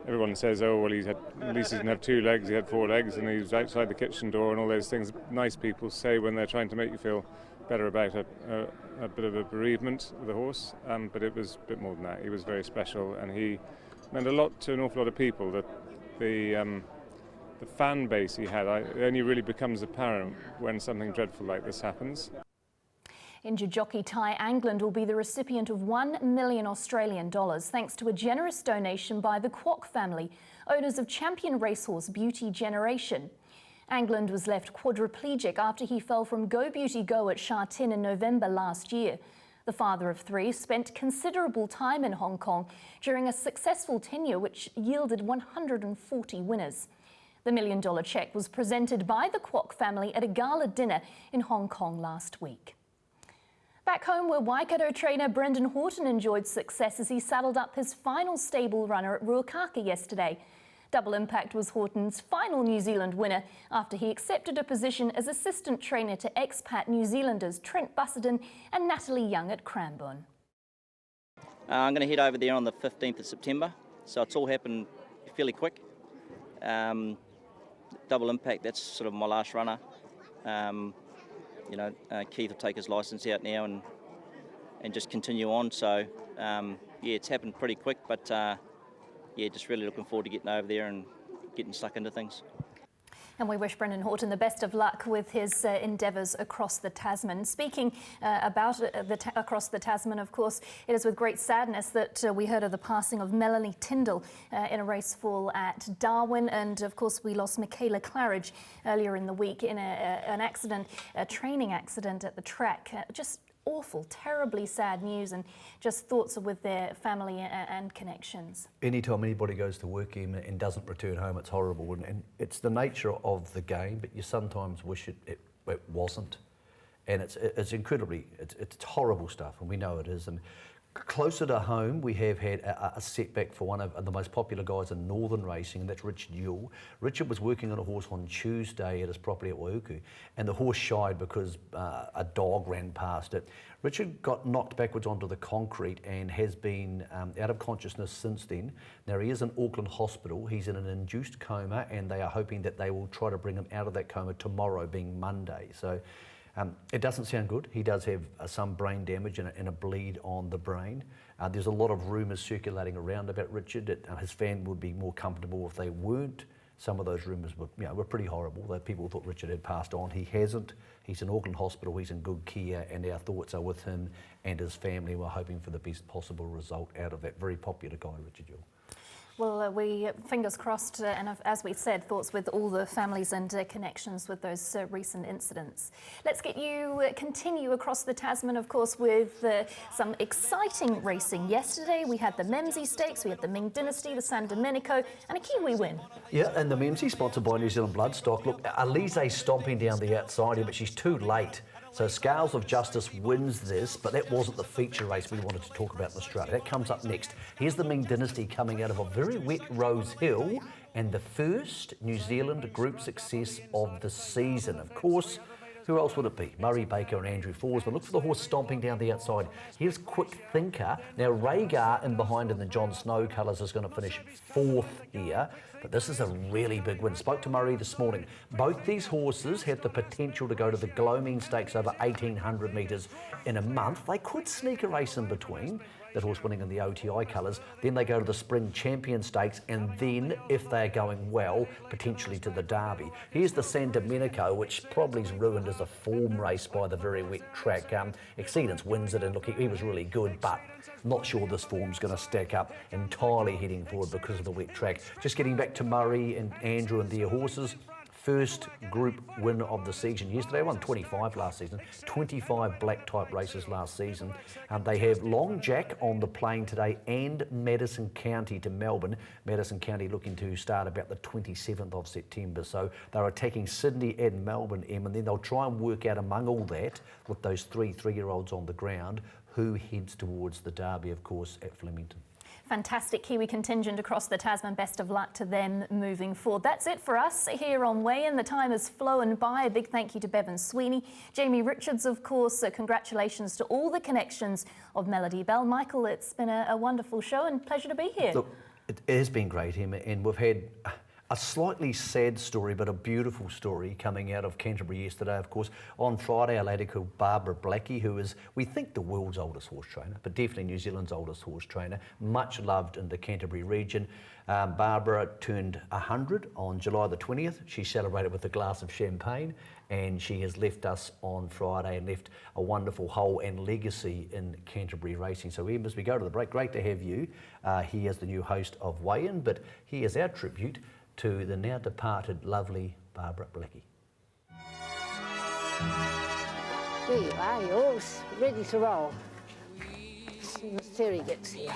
Speaker 23: everyone says, "Oh well, at least he didn't have 2 legs. He had 4 legs, and he was outside the kitchen door," and all those things nice people say when they're trying to make you feel better about a bit of a bereavement of the horse. But it was a bit more than that. He was very special, and he meant a lot to an awful lot of people. That the fan base he had, it only really becomes apparent when something dreadful like this happens.
Speaker 2: Injured jockey Ty Angland will be the recipient of $1 million Australian dollars thanks to a generous donation by the Kwok family, owners of champion racehorse Beauty Generation. Angland was left quadriplegic after he fell from Go Beauty Go at Sha Tin in November last year. The father of 3 spent considerable time in Hong Kong during a successful tenure which yielded 140 winners. The $1 million cheque was presented by the Kwok family at a gala dinner in Hong Kong last week. Back home, where Waikato trainer Brendan Horton enjoyed success as he saddled up his final stable runner at Ruakaka yesterday. Double Impact was Horton's final New Zealand winner after he accepted a position as assistant trainer to expat New Zealanders Trent Busserton and Natalie Young at Cranbourne.
Speaker 24: I'm going to head over there on the 15th of September, so it's all happened fairly quick. Double Impact, that's sort of my last runner. Keith will take his licence out now and just continue on. So, it's happened pretty quick, but just really looking forward to getting over there and getting stuck into things.
Speaker 2: And we wish Brendan Horton the best of luck with his endeavours across the Tasman. Speaking about across the Tasman, of course, it is with great sadness that we heard of the passing of Melanie Tyndall in a race fall at Darwin. And of course, we lost Michaela Claridge earlier in the week in an accident, a training accident at the track. Just awful, terribly sad news, and just thoughts with their family and connections.
Speaker 3: Anytime anybody goes to work and doesn't return home, it's horrible, and it's the nature of the game, but you sometimes wish it wasn't. And it's incredibly, it's horrible stuff, and we know it is. And closer to home, we have had a setback for one of the most popular guys in northern racing, and that's Richard Yule. Richard was working on a horse on Tuesday at his property at Waiuku, and the horse shied because a dog ran past it. Richard got knocked backwards onto the concrete and has been out of consciousness since then. Now, he is in Auckland Hospital. He's in an induced coma, and they are hoping that they will try to bring him out of that coma tomorrow, being Monday. So It doesn't sound good. He does have some brain damage and a bleed on the brain. There's a lot of rumours circulating around about Richard that his fan would be more comfortable if they weren't. Some of those rumours were pretty horrible. That people thought Richard had passed on. He hasn't. He's in Auckland Hospital. He's in good care, and our thoughts are with him and his family. We're hoping for the best possible result out of that very popular guy, Richard Jewell.
Speaker 2: Well, we fingers crossed, and as we said, thoughts with all the families and connections with those recent incidents. Let's get you continue across the Tasman, of course, with some exciting racing. Yesterday we had the Memsie Stakes, we had the Ming Dynasty, the San Domenico, and a Kiwi win.
Speaker 3: Yeah, and the Memsie, sponsored by New Zealand Bloodstock. Look, Alize stomping down the outside here, but she's too late. So Scales of Justice wins this, but that wasn't the feature race we wanted to talk about in Australia. That comes up next. Here's the Ming Dynasty coming out of a very wet Rose Hill and the first New Zealand group success of the season. Of course, who else would it be? Murray Baker and Andrew Forsman. Look for the horse stomping down the outside. Here's Quick Thinker. Now, Rhaegar in behind in the Jon Snow colours is going to finish 4th here. But this is a really big win. Spoke to Murray this morning. Both these horses have the potential to go to the Gloaming Stakes over 1,800 metres in a month. They could sneak a race in between. That horse winning in the OTI colours. Then they go to the Spring Champion Stakes, and then, if they're going well, potentially to the Derby. Here's the San Domenico, which probably is ruined as a form race by the very wet track. Exceedance wins it, and look, he was really good, but not sure this form's going to stack up. Entirely heading forward because of the wet track. Just getting back to Murray and Andrew and their horses. First group win of the season yesterday. Won 25 last season, 25 black type races last season. They have Long Jack on the plane today and Madison County to Melbourne. Madison County looking to start about the 27th of September. So they're attacking Sydney and Melbourne, and then they'll try and work out among all that, with those three-year-olds on the ground, who heads towards the Derby, of course, at Flemington.
Speaker 2: Fantastic Kiwi contingent across the Tasman. Best of luck to them moving forward. That's it for us here on Weigh In. The time has flown by. A big thank you to Bevan Sweeney. Jamie Richards, of course. Congratulations to all the connections of Melody Bell. Michael, it's been a wonderful show and pleasure to be here.
Speaker 3: Look, it has been great, Emma, and we've had a slightly sad story, but a beautiful story coming out of Canterbury yesterday. Of course, on Friday, a lady called Barbara Blackie, who is, we think, the world's oldest horse trainer, but definitely New Zealand's oldest horse trainer, much loved in the Canterbury region. Barbara turned 100 on July the 20th. She celebrated with a glass of champagne, and she has left us on Friday and left a wonderful hole and legacy in Canterbury racing. So, Em, as we go to the break, great to have you here as the new host of Weigh In, but here's our tribute to the now departed lovely Barbara Blackie.
Speaker 6: There you are, yours, ready to roll. As soon as Terry gets here.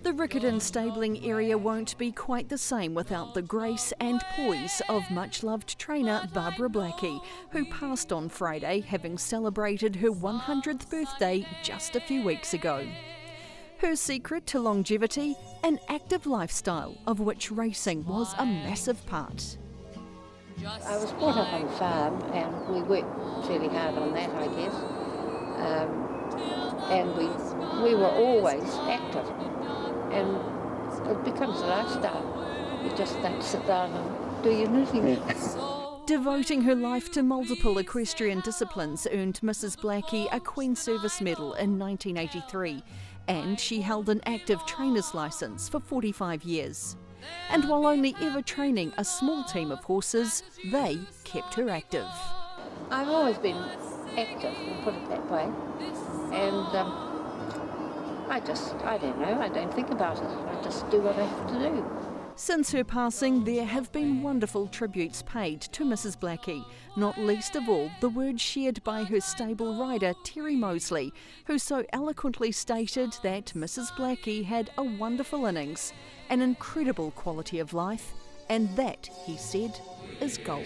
Speaker 7: The Riccarton stabling area won't be quite the same without the grace and poise of much-loved trainer Barbara Blackie, who passed on Friday, having celebrated her 100th birthday just a few weeks ago. Her secret to longevity, an active lifestyle, of which racing was a massive part.
Speaker 6: I was brought up on a farm and we worked fairly hard on that, I guess. And we were always active. And it becomes a lifestyle. You just don't sit down and do your knitting.
Speaker 7: Devoting her life to multiple equestrian disciplines earned Mrs. Blackie a Queen's Service Medal in 1983. And she held an active trainer's licence for 45 years. And while only ever training a small team of horses, they kept her active.
Speaker 6: I've always been active, I'll put it that way. And I don't know, I don't think about it. I just do what I have to do.
Speaker 7: Since her passing, there have been wonderful tributes paid to Mrs. Blackie, not least of all the words shared by her stable rider Terry Mosley, who so eloquently stated that Mrs. Blackie had a wonderful innings, an incredible quality of life, and that, he said, is gold.